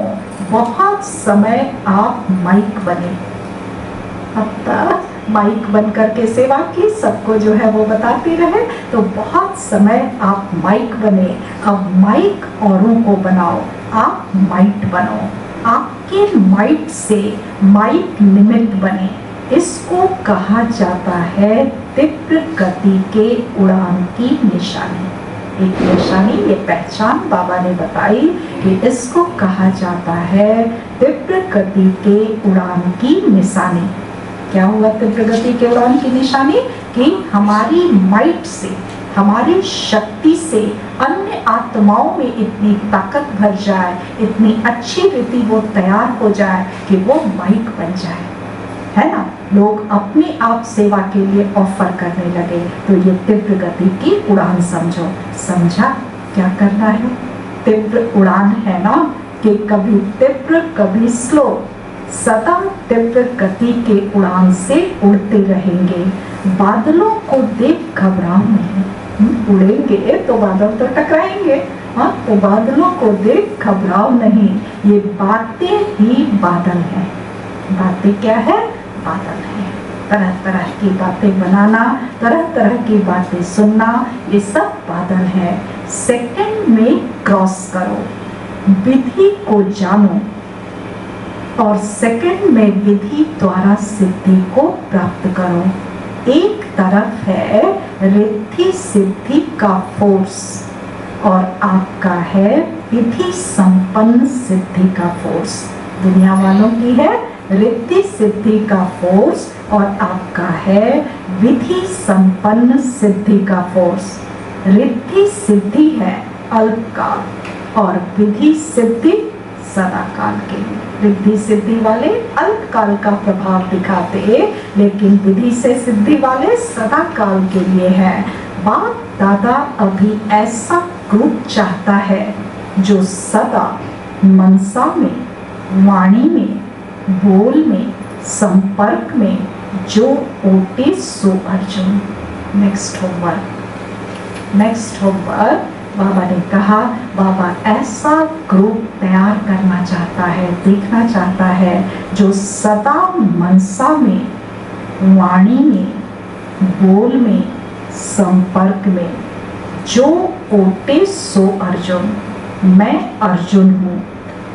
बहुत समय आप माइक बने। अब तक माइक बन करके सेवा की, सबको जो है वो बताते रहे, तो बहुत समय आप माइक बने। अब माइक औरों को बनाओ, आप माइट बनो। आपके माइट से माइक निमित्त बने। इसको कहा जाता है तीव्र गति के उड़ान की निशानी। एक निशानी, ये पहचान बाबा ने बताई कि इसको कहा जाता है तीव्र गति के उड़ान की निशानी। क्या हुआ तीव्र गति के उड़ान की निशानी? कि हमारी माइट से, हमारी शक्ति से अन्य आत्माओं में इतनी ताकत भर जाए, इतनी अच्छी रीति वो तैयार हो जाए कि वो माइक बन जाए, है ना। लोग अपने आप सेवा के लिए ऑफर करने लगे। तो ये तीव्र गति की उड़ान समझो। समझा क्या करना है? तीव्र उड़ान है ना, कि कभी तीव्र कभी स्लो, सदा तीव्र गति के उड़ान से उड़ते रहेंगे। बादलों को देख घबराओ नहीं। उड़ेंगे तो बादल तो टकराएंगे, हाँ, तो बादलों को देख घबराओ नहीं। ये बातें ही बादल हैं। बातें क्या है? बादल है। तरह तरह की बातें बनाना, तरह तरह की बातें सुनना, ये सब बादल है। सेकंड में क्रॉस करो, विधि को जानो और सेकंड में विधि द्वारा सिद्धि को प्राप्त करो। एक तरफ है रिद्धि सिद्धि का फोर्स और आपका है विधि संपन्न सिद्धि का फोर्स। दुनिया वालों की है रिद्धि सिद्धि का फोर्स और आपका है विधि संपन्न सिद्धि का फोर्स। रिद्धि सिद्धि है अल्पकाल और विधि सिद्धि सदा काल के लिए। रिद्धि सिद्धि वाले अल्पकाल का प्रभाव दिखाते, लेकिन विधि से सिद्धि वाले सदा काल के लिए है। बाप दादा अभी ऐसा ग्रुप चाहता है जो सदा मनसा में, वाणी में, बोल में, संपर्क में जो ओटे सो अर्जुन। नेक्स्ट होमवर्क बाबा ने कहा, बाबा ऐसा ग्रुप तैयार करना चाहता है, देखना चाहता है जो सदा मनसा में, वाणी में, बोल में, संपर्क में जो ओटे सो अर्जुन। मैं अर्जुन हूँ,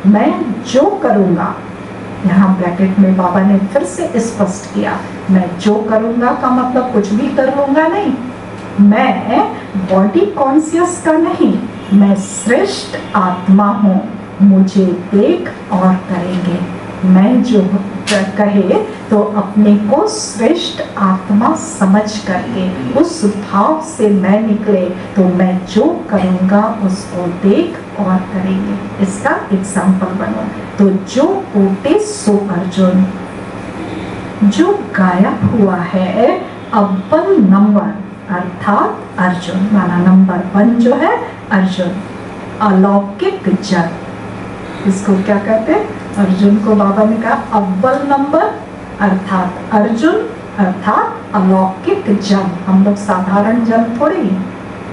मैं जो करूँगा, यहाँ ब्रैकेट में बाबा ने फिर से स्पष्ट किया, मैं जो करूँगा का मतलब कुछ भी कर लूँगा नहीं। मैं बॉडी कॉन्शियस का नहीं, मैं श्रेष्ठ आत्मा हूँ, मुझे देख और करेंगे। मैं जो कहे तो अपने को श्रेष्ठ आत्मा समझ करके उस भाव से मैं निकले, तो मैं जो करूँगा उसको देख और करेंगे। इसका एग्जाम्पल बनो। तो जो ओटे सो अर्जुन, जो गायब हुआ है अव्वल नंबर अर्थात अर्जुन, माना नंबर 1 जो है अर्जुन, अलौकिक जन। इसको क्या कहते हैं? अर्जुन को बाबा ने कहा अव्वल नंबर अर्थात अर्जुन अर्थात अलौकिक जन। हम लोग साधारण जन थोड़े ही,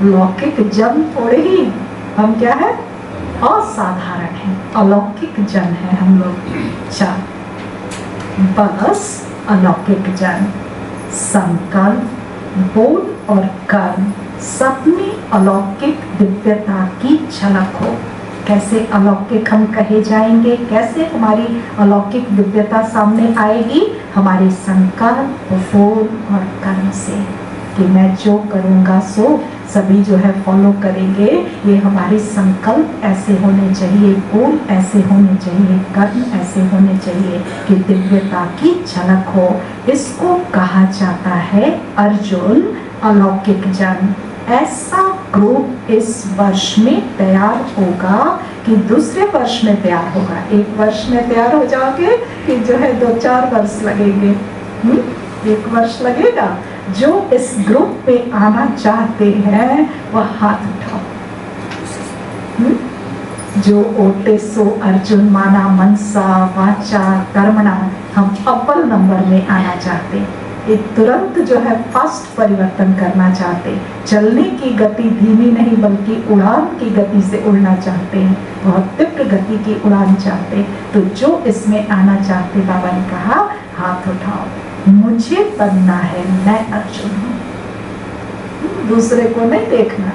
लौकिक जन थोड़े ही, हम क्या है? असाधारण है, अलौकिक जन है हम लोग। चार बस अलौकिक जन, संकल्प, बोल और कर्म सब में अलौकिक दिव्यता की झलक हो। कैसे अलौकिक हम कहे जाएंगे, कैसे हमारी अलौकिक दिव्यता सामने आएगी? हमारे संकल्प, बोल और कर्म से, कि मैं जो करूँगा सो सभी जो है फॉलो करेंगे। ये हमारे संकल्प ऐसे होने चाहिए, बोल ऐसे होने चाहिए, कर्म ऐसे होने चाहिए कि दिव्यता की झलक हो। इसको कहा जाता है अर्जुन अलौकिक जन। ऐसा ग्रुप इस वर्ष में तैयार होगा कि दूसरे वर्ष में तैयार होगा? एक वर्ष में तैयार हो जाओगे कि जो है 2-4 वर्ष लगेंगे? 1 वर्ष लगेगा। जो इस ग्रुप में आना चाहते हैं वह हाथ उठाओ। जो ओटे सो अर्जुन माना मनसा वाचा कर्मणा, हम अव्वल नंबर में आना चाहते हैं। ये तुरंत जो है फास्ट परिवर्तन करना चाहते, चलने की गति धीमी नहीं बल्कि उड़ान की गति से उड़ना चाहते हैं, बहुत तीव्र गति की उड़ान चाहते। तो जो इसमें आना चाहते, बाबा ने कहा हाथ उठाओ। मुझे बनना है, मैं अर्जुन हूँ, दूसरे को नहीं देखना।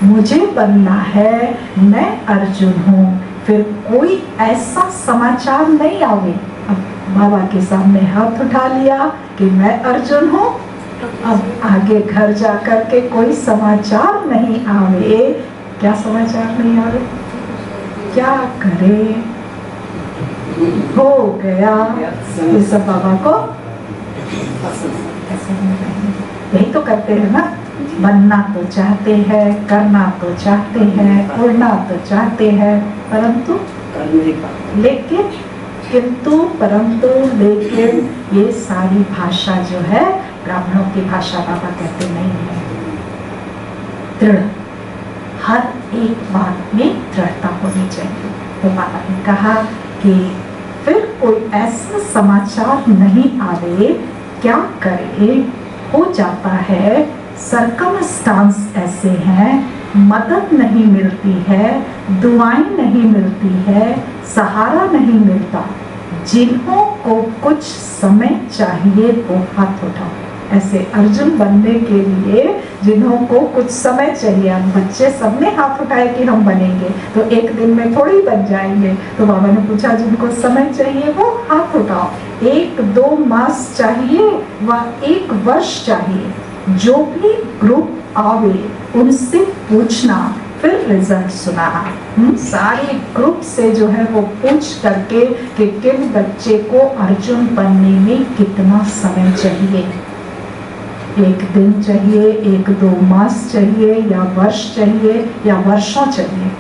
मुझे बनना है, मैं अर्जुन हूँ। फिर कोई ऐसा समाचार नहीं आवे। अब बाबा के सामने हाथ उठा लिया कि मैं अर्जुन हूँ। अब आगे घर जा कर के कोई समाचार नहीं आवे। क्या समाचार नहीं आवे? क्या करे, हो गया, ये सब बाबा को यही तो करते हैं ना। बनना तो चाहते हैं, करना तो चाहते हैं, उड़ना तो चाहते हैं, परंतु लेकिन किंतु परंतु लेकिन ये सारी भाषा जो है ब्राह्मणों की भाषा बाबा कहते नहीं है। दृढ़, हर एक बात में दृढ़ता होनी चाहिए। तो बाबा ने कहा कि फिर कोई ऐसा समाचार नहीं आवे, क्या करे, हो जाता है, सरकमस्टांस ऐसे हैं, मदद नहीं मिलती है, दुआएं नहीं मिलती है, सहारा नहीं मिलता। जिन्हों को कुछ समय चाहिए वो हाथ उठाओ। ऐसे अर्जुन बनने के लिए जिन्हों को कुछ समय चाहिए, अब बच्चे सबने हाथ उठाए कि हम बनेंगे, तो एक दिन में थोड़ी बन जाएंगे। तो बाबा ने पूछा जिनको समय चाहिए वो हाथ उठाओ। 1-2 मास चाहिए व 1 वर्ष चाहिए, जो भी ग्रुप आवे उनसे पूछना, फिर रिजल्ट सुनाना। सारे ग्रुप से जो है वो पूछ करके कि किन बच्चे को अर्जुन बनने में कितना समय चाहिए, 1 दिन चाहिए, 1-2 मास चाहिए, या वर्ष चाहिए, या वर्षों चाहिए,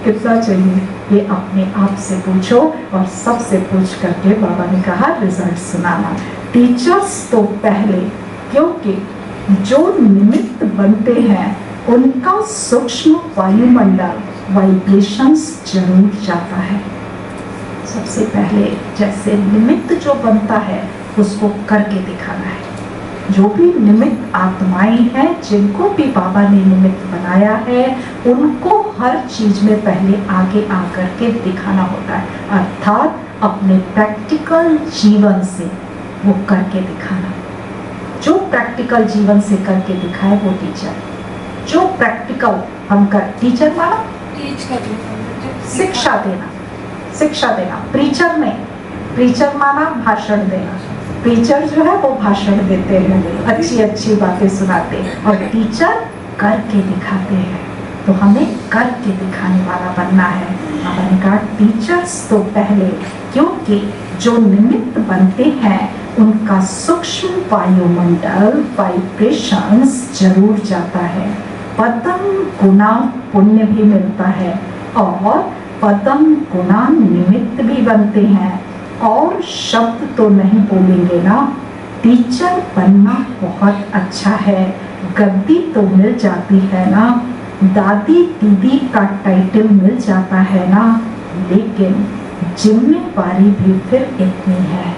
कितना चाहिए, ये अपने आप से पूछो। और सबसे पूछ करके बाबा ने कहा रिजल्ट सुनाना। टीचर्स तो पहले, क्योंकि जो निमित्त बनते हैं उनका सूक्ष्म वायुमंडल वाइब्रेशंस जरूर जाता है। सबसे पहले जैसे निमित्त जो बनता है उसको करके दिखाना है। जो भी निमित्त आत्माएं हैं, जिनको भी बाबा ने निमित्त बनाया है, उनको हर चीज में पहले आगे आकर के दिखाना होता है, अर्थात अपने प्रैक्टिकल जीवन से वो करके दिखाना। जो प्रैक्टिकल जीवन से करके दिखाए वो टीचर। जो प्रैक्टिकल हम कर, टीचर माना टीच करना, शिक्षा देना, शिक्षा देना। प्रीचर नहीं, प्रीचर माना भाषण देना। प्रीचर जो है वो भाषण देते हैं, अच्छी अच्छी बातें सुनाते हैं, और टीचर करके दिखाते हैं। तो हमें करके दिखाने वाला बनना है। बाबा ने कहा टीचर्स तो पहले, क्योंकि जो निमित्त बनते हैं उनका सूक्ष्म वायुमंडल वाइब्रेशंस जरूर जाता है। पदम गुना पुण्य भी मिलता है, और पदम गुना निमित्त भी बनते हैं। और शब्द तो नहीं बोलेंगे ना, टीचर बनना बहुत अच्छा है, गद्दी तो मिल जाती है ना, दादी दीदी का टाइटल मिल जाता है ना, लेकिन जिम्मेवारी भी फिर इतनी है।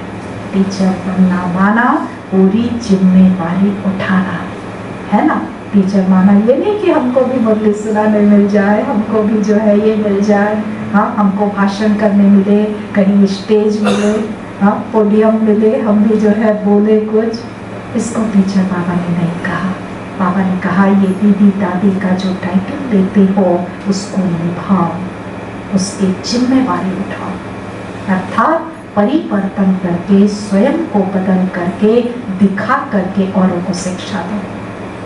टीचर बनना माना पूरी जिम्मेवारी उठाना है ना। टीचर माना ये नहीं कि हमको भी मुरली सुनाने मिल जाए, हमको भी जो है ये मिल जाए, हाँ हमको भाषण करने मिले, कहीं स्टेज मिले, हाँ पोडियम मिले, हम भी जो है बोले कुछ। इसको टीचर बाबा ने नहीं कहा। बाबा ने कहा ये दीदी दादी का जो टाइटल देते हो उसको निभाओ, उसकी जिम्मेवारी उठाओ, अर्थात परिवर्तन करके स्वयं को बदल करके दिखा करके औरों को शिक्षा दो,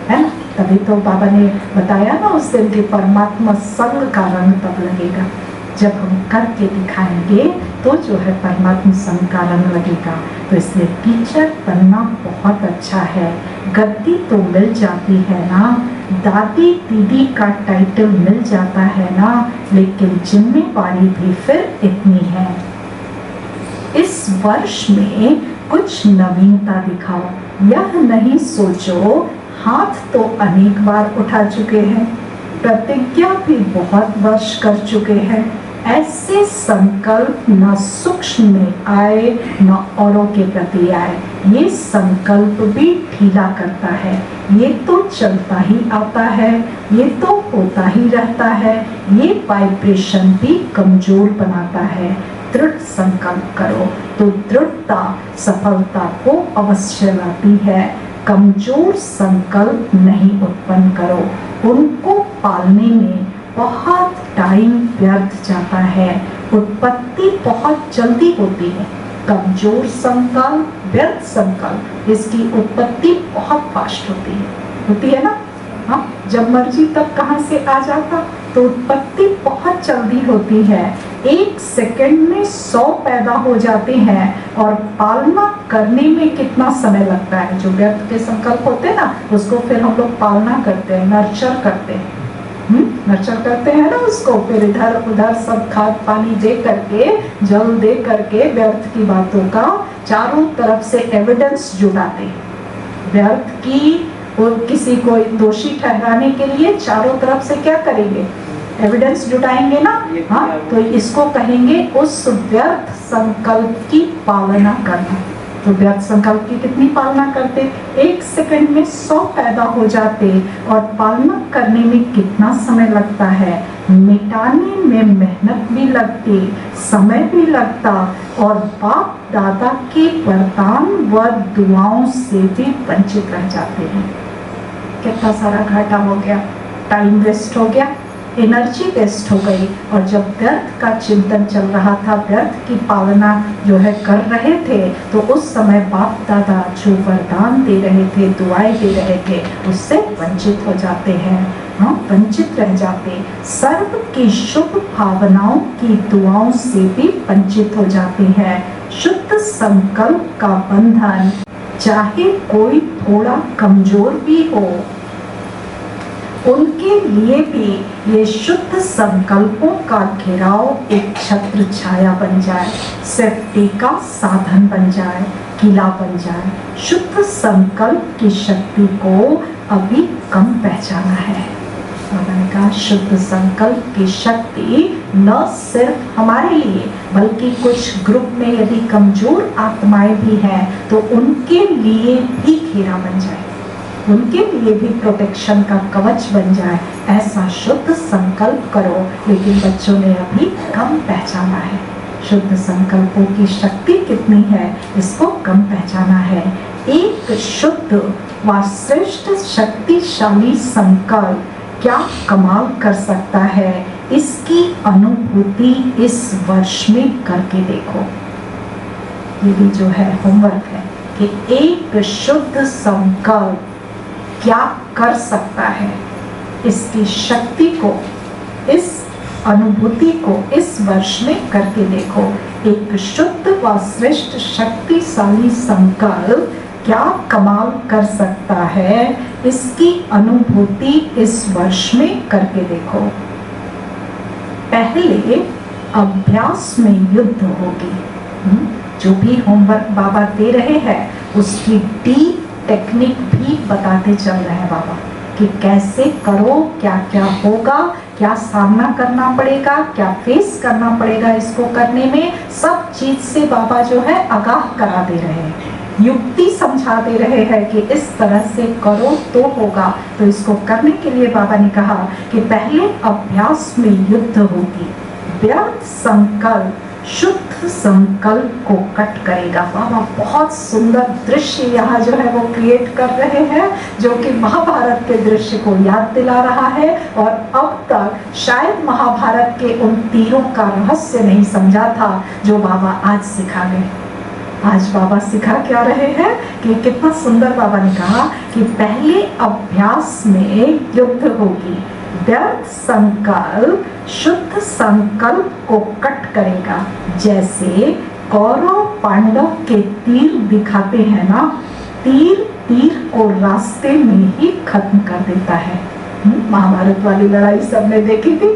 है ना। तभी तो बाबा ने बताया ना उस दिन कि परमात्मा संग का रंग तब लगेगा जब हम करके दिखाएंगे, तो जो है परमात्मा संग का रंग लगेगा। तो इसलिए टीचर बनना बहुत अच्छा है, गद्दी तो मिल जाती है ना, दादी दीदी का टाइटल मिल जाता है ना, लेकिन जिम्मेवारी भी फिर इतनी है। इस वर्ष में कुछ नवीनता दिखाओ। यह नहीं सोचो हाथ तो अनेक बार उठा चुके हैं, प्रतिज्ञा भी बहुत वर्ष कर चुके हैं। ऐसे संकल्प न सूक्ष्म में आए न औरों के प्रति आए। ये संकल्प भी ढीला करता है। ये तो चलता ही आता है, ये तो होता ही रहता है। ये वाइब्रेशन भी कमजोर बनाता है। दृढ़ संकल्प करो तो दृढ़ता सफलता को अवश्य लाती है। कमजोर संकल्प नहीं उत्पन्न करो, उनको पालने में बहुत टाइम व्यर्थ जाता है। उत्पत्ति बहुत जल्दी होती है। कमजोर संकल्प, व्यर्थ संकल्प, इसकी उत्पत्ति बहुत फास्ट होती है ना। हाँ, जब मर्जी तब कहाँ से आ जाता। तो उत्पत्ति बहुत जल्दी होती है। 1 सेकंड में 100 पैदा हो जाते हैं और पालना करने में कितना समय लगता है। जो व्यर्थ के संकल्प होते हैं ना, उसको फिर हम लोग पालना करते हैं, नर्चर करते हैं। नर्चर करते हैं ना उसको, फिर इधर उधर सब खाद पानी दे करके, जल दे करके व्यर्थ की बातों का चारों तरफ से एविडेंस जुटाते हैं। व्यर्थ की और किसी को दोषी ठहराने के लिए चारों तरफ से क्या करेंगे, एविडेंस जुटाएंगे ना। हाँ, तो इसको कहेंगे उस व्यर्थ संकल्प की पालना करना। तो व्यर्थ संकल्प की कितनी पालना करते, 1 सेकंड में 100 पैदा हो जाते और पालना करने में कितना समय लगता है। मिटाने में मेहनत भी लगती, समय भी लगता और बाप दादा के वरदान व दुआओं से भी वंचित रह जाते हैं। कितना सारा घाटा हो गया, टाइम वेस्ट हो गया, एनर्जी वेस्ट हो गई। और जब व्यर्थ का चिंतन चल रहा था, व्यर्थ की पालना जो है कर रहे थे, तो उस समय बाप दादा जो वरदान दे रहे थे, दुआएं दे रहे थे, उससे वंचित हो जाते हैं। हाँ, वंचित रह जाते। सर्व की शुभ भावनाओं की दुआओं से भी वंचित हो जाते हैं। शुद्ध संकल्प का बंधन चाहे कोई थोड़ा कमजोर भी हो, उनके लिए भी ये शुद्ध संकल्पों का घेराव एक छत्र छाया बन जाए, सेफ्टी का साधन बन जाए, किला बन जाए। शुद्ध संकल्प की शक्ति को अभी कम पहचाना है। मैंने कहा शुद्ध संकल्प की शक्ति न सिर्फ हमारे लिए बल्कि कुछ ग्रुप में यदि कमजोर आत्माएं भी हैं तो उनके लिए भी घेरा बन जाए, उनके लिए भी प्रोटेक्शन का कवच बन जाए। ऐसा शुद्ध संकल्प करो। लेकिन बच्चों ने अभी कम पहचाना है। शुद्ध संकल्पों की शक्ति कितनी है, इसको कम पहचाना है। एक शुद्ध व श्रेष्ठ शक्तिशाली संकल्प क्या कमाल कर सकता है, इसकी अनुभूति इस वर्ष में करके देखो। ये भी जो है होमवर्क है कि एक शुद्ध संकल्प क्या कर सकता है, इसकी शक्ति को, इस अनुभूति को इस वर्ष में करके देखो। एक शुद्ध व श्रेष्ठ शक्तिशाली संकल्प क्या कमाल कर सकता है, इसकी अनुभूति इस वर्ष में करके देखो। पहले अभ्यास में युद्ध होगी। जो भी होमवर्क बाबा दे रहे हैं उसकी डीप टेक्निक भी बताते चल रहे हैं बाबा कि कैसे करो, क्या क्या होगा, क्या सामना करना पड़ेगा, क्या फेस करना पड़ेगा इसको करने में। सब चीज से बाबा जो है आगाह करा दे रहे हैं, युक्ति समझा दे रहे हैं कि इस तरह से करो तो होगा। तो इसको करने के लिए बाबा ने कहा कि पहले अभ्यास में युद्ध होगी। व्यर्थ संकल्प शुद्ध संकल्प को कट करेगा। बाबा बहुत सुंदर दृश्य यहाँ जो है वो क्रिएट कर रहे हैं, जो कि महाभारत के दृश्य को याद दिला रहा है। और अब तक शायद महाभारत के उन तीरों का रहस्य नहीं समझा था जो बाबा आज सिखा गए। आज बाबा सिखा क्या रहे हैं कि कितना सुंदर बाबा ने कहा कि पहले अभ्यास में युद्ध होगी। व्यर्थ संकल्प शुद्ध संकल्प को कट करेगा। जैसे कौरव पांडव के तीर दिखाते हैं ना, तीर तीर को रास्ते में ही खत्म कर देता है। महाभारत वाली लड़ाई सबने देखी थी।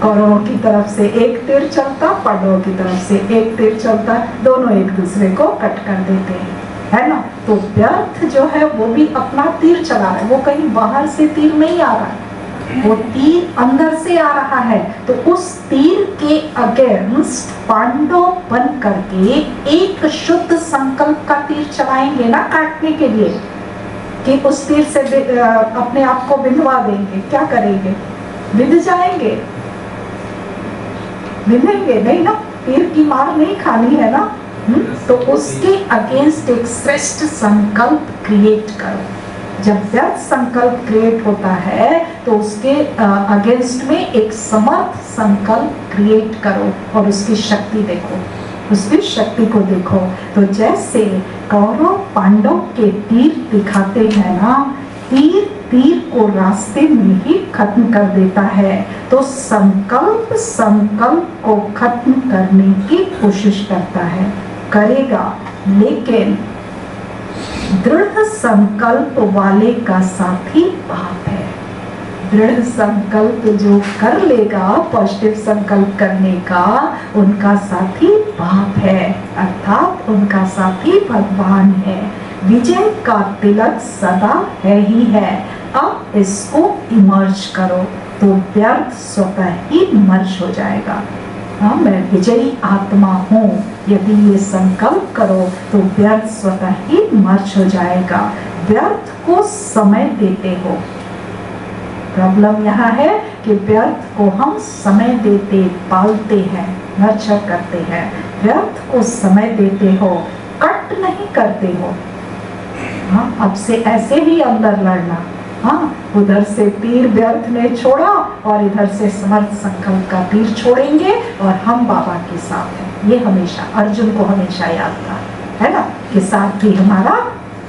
कौरवों की तरफ से एक तीर चलता, पांडवों की तरफ से एक तीर चलता, दोनों एक दूसरे को कट कर देते हैं, है ना। तो व्यर्थ जो है वो भी अपना तीर चला रहा है, वो कहीं बाहर से तीर नहीं आ रहा है, वो तीर अंदर से आ रहा है। तो उस तीर के अगेंस्ट पांडव बन करके एक शुद्ध संकल्प का तीर चलाएंगे ना काटने के लिए, कि उस तीर से अपने आप को बिंधवा देंगे। क्या करेंगे? बिंध जाएंगे, बिंधेंगे नहीं ना, तीर की मार नहीं खानी है ना। तो उसके अगेंस्ट एक श्रेष्ठ संकल्प क्रिएट करो। जब व्यर्थ संकल्प क्रिएट होता है तो उसके अगेंस्ट में एक समर्थ संकल्प क्रिएट करो और उसकी शक्ति देखो, उसकी शक्ति को देखो। तो जैसे कौरव पांडव के तीर दिखाते हैं ना, तीर तीर को रास्ते में ही खत्म कर देता है। तो संकल्प संकल्प को खत्म करने की कोशिश करता है, करेगा, लेकिन दृढ़ संकल्प वाले का साथी पाप है। दृढ़ संकल्प जो कर लेगा, पॉजिटिव संकल्प करने का, उनका साथी बाप है, अर्थात उनका साथी भगवान है। विजय का तिलक सदा है ही है। अब इसको इमर्ज करो तो व्यर्थ स्वतः ही मर्ज हो जाएगा। हाँ, मैं विजयी आत्मा हूँ, यदि ये संकल्प करो तो व्यर्थ स्वतः ही मर्ज हो जाएगा। व्यर्थ को समय देते हो। प्रॉब्लम यहाँ है कि व्यर्थ को हम समय देते, पालते हैं, नर्चर करते हैं। व्यर्थ को समय देते हो, कट नहीं करते हो। हाँ, अब से ऐसे ही अंदर लड़ना। हाँ, उधर से तीर व्यर्थ ने छोड़ा और इधर से समर्थ संकल्प का तीर छोड़ेंगे और हम बाबा के साथ हैं। ये हमेशा अर्जुन को हमेशा याद था, है ना, कि सारथी हमारा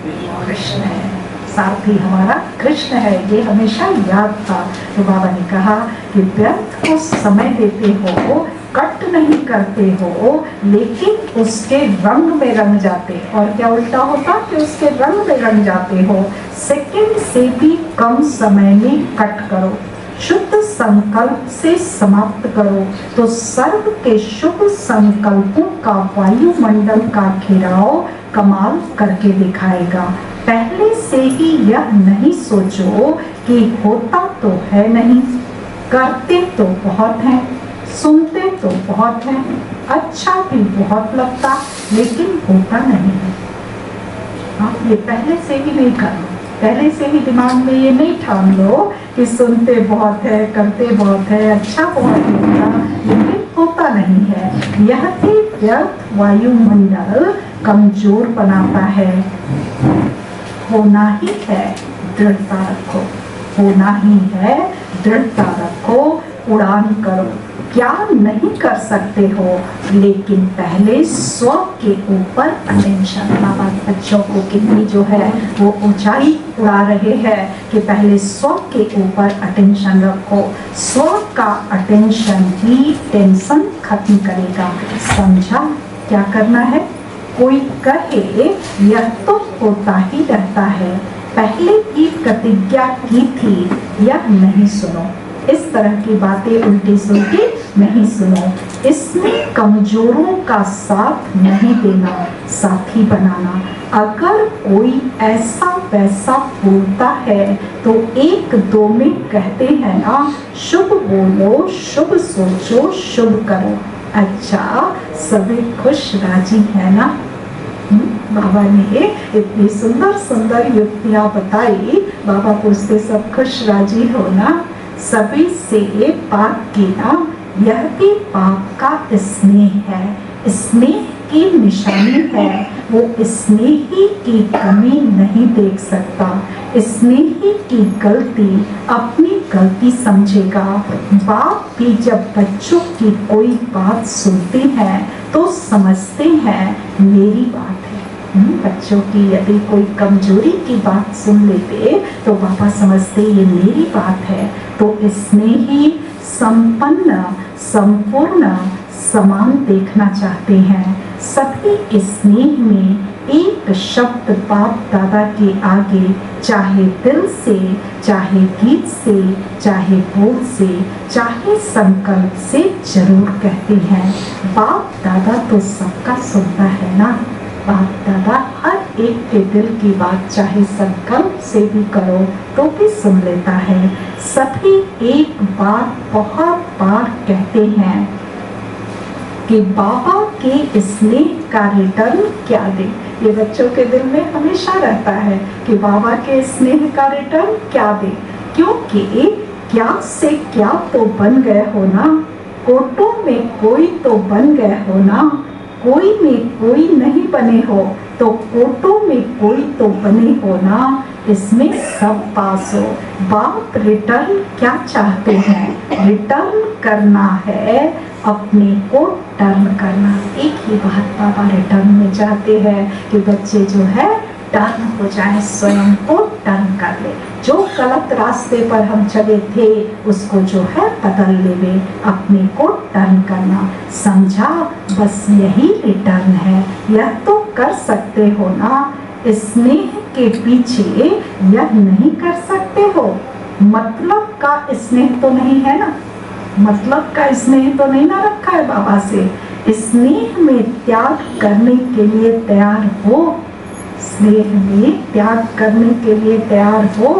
कृष्ण है, सारथी हमारा कृष्ण है, ये हमेशा याद था। तो बाबा ने कहा कि व्यर्थ को समय देते हो, कट नहीं करते हो, लेकिन उसके रंग में रंग जाते। और क्या उल्टा होता कि उसके रंग में रंग जाते हो। सेकंड से भी कम समय में कट करो, शुद्ध संकल्प से समाप्त करो, तो सर्व के शुभ संकल्पों का वायुमंडल का घेराव कमाल करके दिखाएगा। पहले से ही यह नहीं सोचो कि होता तो है नहीं, करते तो बहुत हैं, सुनते तो बहुत हैं, अच्छा भी बहुत लगता, लेकिन होता नहीं है। आप ये पहले से ही नहीं कर लो, पहले से ही दिमाग में ये नहीं ठान लो कि सुनते बहुत है, करते बहुत है, अच्छा बहुत लगता, लेकिन होता नहीं है। यह ही व्यर्थ वायुमंडल कमजोर बनाता है। होना ही है, दृढ़ता रखो, होना ही है, दृढ़ता रखो, उड़ान करो। क्या नहीं कर सकते हो, लेकिन पहले स्व के ऊपर अटेंशन। बाबा बच्चों को कितनी जो है वो ऊंचाई उड़ा रहे हैं कि पहले स्व के ऊपर अटेंशन रखो। स्व का अटेंशन ही टेंशन खत्म करेगा। समझा क्या करना है? कोई कहे यह तो होता ही रहता है, पहले की प्रतिज्ञा की थी, यह नहीं सुनो। इस तरह की बातें उल्टी सुलटी नहीं सुनो। इसमें कमजोरों का साथ नहीं देना, साथी बनाना। अगर कोई ऐसा वैसा बोलता है तो एक दो में कहते हैं ना, शुभ बोलो, शुभ सोचो, शुभ करो। अच्छा, सभी खुश राजी है ना? बाबा ने इतनी सुंदर सुंदर युक्तियां बताई। बाबा पूछते सब खुश राजी हो ना? सभी से बात की ना, यह भी पाप का स्नेह है, स्नेह की निशानी है। वो स्नेही की कमी नहीं देख सकता, स्नेही की गलती अपनी गलती समझेगा। बाप भी जब बच्चों की कोई बात सुनते हैं तो समझते हैं मेरी बात है। बच्चों की यदि कोई कमजोरी की बात सुन लेते तो बाबा समझते ये मेरी बात है। तो स्नेही संपन्न, संपूर्ण, समान देखना चाहते हैं। सभी स्नेह में एक शब्द बाप दादा के आगे चाहे दिल से, चाहे गीत से, चाहे बोल से, चाहे संकल्प से जरूर कहते हैं। बाप दादा तो सबका सुनता है ना। बाप दादा हर एक के दिल की बात चाहे संकल्प से भी करो तो भी सुन लेता है। सभी एक बात बहुत बार कहते हैं कि बाबा के स्नेह का रिटर्न क्या दे। ये बच्चों के दिल में हमेशा रहता है कि बाबा के स्नेह का रिटर्न क्या दे, क्योंकि क्या से क्या तो बन गए हो ना, कोटों में कोई तो बन गए हो ना, कोई में कोई नहीं बने हो तो कोटों में कोई तो बने हो ना, इसमें सब पास हो। बाप रिटर्न क्या चाहते हैं? रिटर्न करना है, अपने को टर्न करना। एक ही बात बाबा रिटर्न में चाहते हैं कि बच्चे जो है टर्न हो जाए, स्वयं को टर्न कर ले। जो गलत रास्ते पर हम चले थे उसको जो है बदल ले, अपने को टर्न करना। समझा? बस यही रिटर्न है। यह तो कर सकते हो ना, स्नेह के पीछे यह नहीं कर सकते हो। मतलब का स्नेह तो नहीं है ना, मतलब का स्नेह तो नहीं ना रखा है बाबा से। स्नेह में त्याग करने के लिए तैयार हो, स्नेह में त्याग करने के लिए तैयार हो।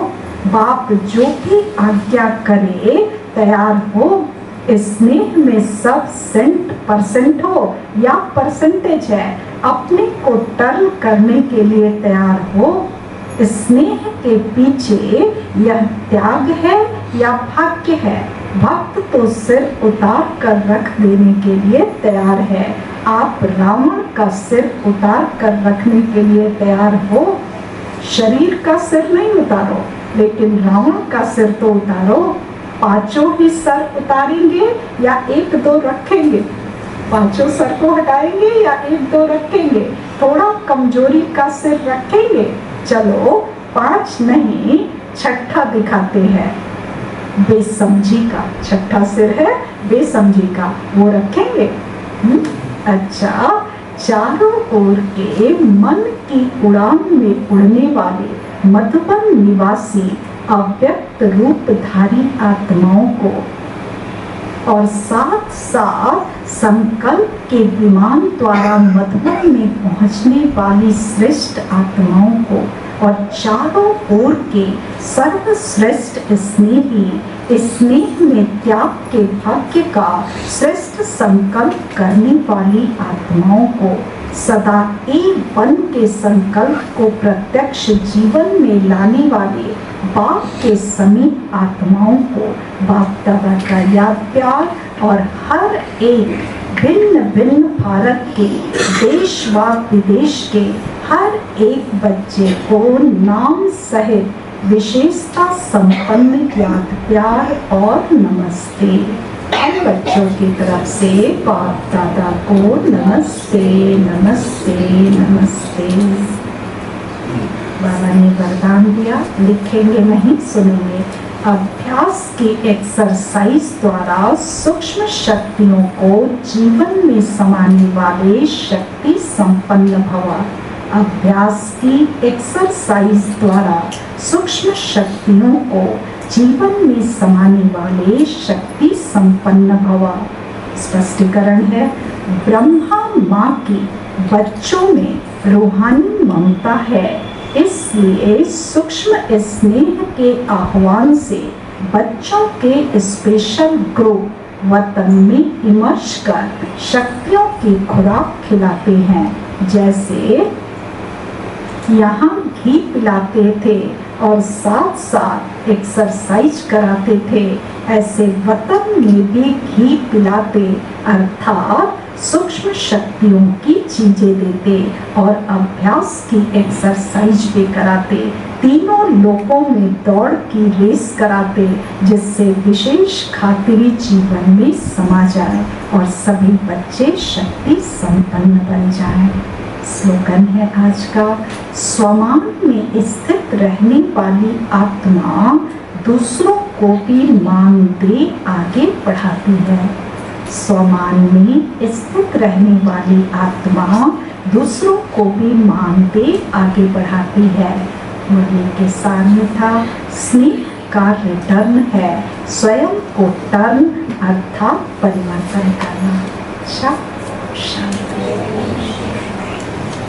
बाप जो भी आज्ञा करे तैयार हो। स्नेह में सब 100% हो या परसेंटेज है, अपने को टर्न करने के लिए तैयार हो। स्नेह के पीछे यह त्याग है या भाग्य है? भक्त तो सिर उतार कर रख देने के लिए तैयार है। आप रावण का सिर उतार कर रखने के लिए तैयार हो। शरीर का सिर नहीं उतारो, लेकिन रावण का सिर तो उतारो। पांचों ही सर उतारेंगे या 1-2 रखेंगे? पांचों सर को हटाएंगे या 1-2 रखेंगे? थोड़ा कमजोरी का सिर रखेंगे। चलो 5 नहीं, 6ठा दिखाते हैं। बेसमझी का 6ठा सिर है, बेसमझी का, वो रखेंगे। अच्छा, चारों ओर के मन की उड़ान में उड़ने वाले मधुबन निवासी अव्यक्त रूपधारी आत्माओं को और साथ साथ संकल्प के विमान द्वारा मधुबन में पहुंचने वाली श्रेष्ठ आत्माओं को और चारों ओर के सर्वश्रेष्ठ स्नेही स्नेह में त्याग के भाग्य का श्रेष्ठ संकल्प करने वाली आत्माओं को सदा एक बन के संकल्प को प्रत्यक्ष जीवन में लाने वाले बाप के समीप आत्माओं को बाप दादा का याद प्यार और हर एक भिन्न भिन्न भारत के देश व विदेश के हर एक बच्चे को नाम सहित विशेषता संपन्न याद प्यार और नमस्ते। हम बच्चों की तरफ से बाप दादा को नमस्ते नमस्ते नमस्ते। बाबा ने वरदान दिया, लिखेंगे नहीं, सुनेंगे। अभ्यास की एक्सरसाइज द्वारा सूक्ष्म शक्तियों को जीवन में समाने वाले शक्ति संपन्न भव। अभ्यास की एक्सरसाइज द्वारा सूक्ष्म शक्तियों को जीवन में समाने वाले शक्ति संपन्न भव। स्पष्टीकरण है, ब्रह्मा माँ की बच्चों में रूहानी ममता है, इसलिए सूक्ष्म स्नेह के आह्वान से बच्चों के स्पेशल ग्रुप वतन में इमर्श कर शक्तियों की खुराक खिलाते हैं। जैसे यहाँ घी पिलाते थे और साथ साथ एक्सरसाइज कराते थे, ऐसे वतन में भी घी पिलाते, अर्थात सूक्ष्म शक्तियों की चीजें देते और अभ्यास की एक्सरसाइज भी कराते। तीनों लोकों में दौड़ की रेस कराते, जिससे विशेष खातिरी जीवन में समा जाए और सभी बच्चे शक्ति संपन्न बन जाएं। स्लोगन है आज का, स्वमान में स्थित रहने वाली आत्मा दूसरों को भी मान दे आगे बढ़ाती है। स्वमान में स्थित रहने वाली आत्मा दूसरों को भी मान दे आगे बढ़ाती है। मुरली के सार में था स्नेह का रिटर्न है, स्वयं को टर्न अर्थात परिवर्तन करना। शांति।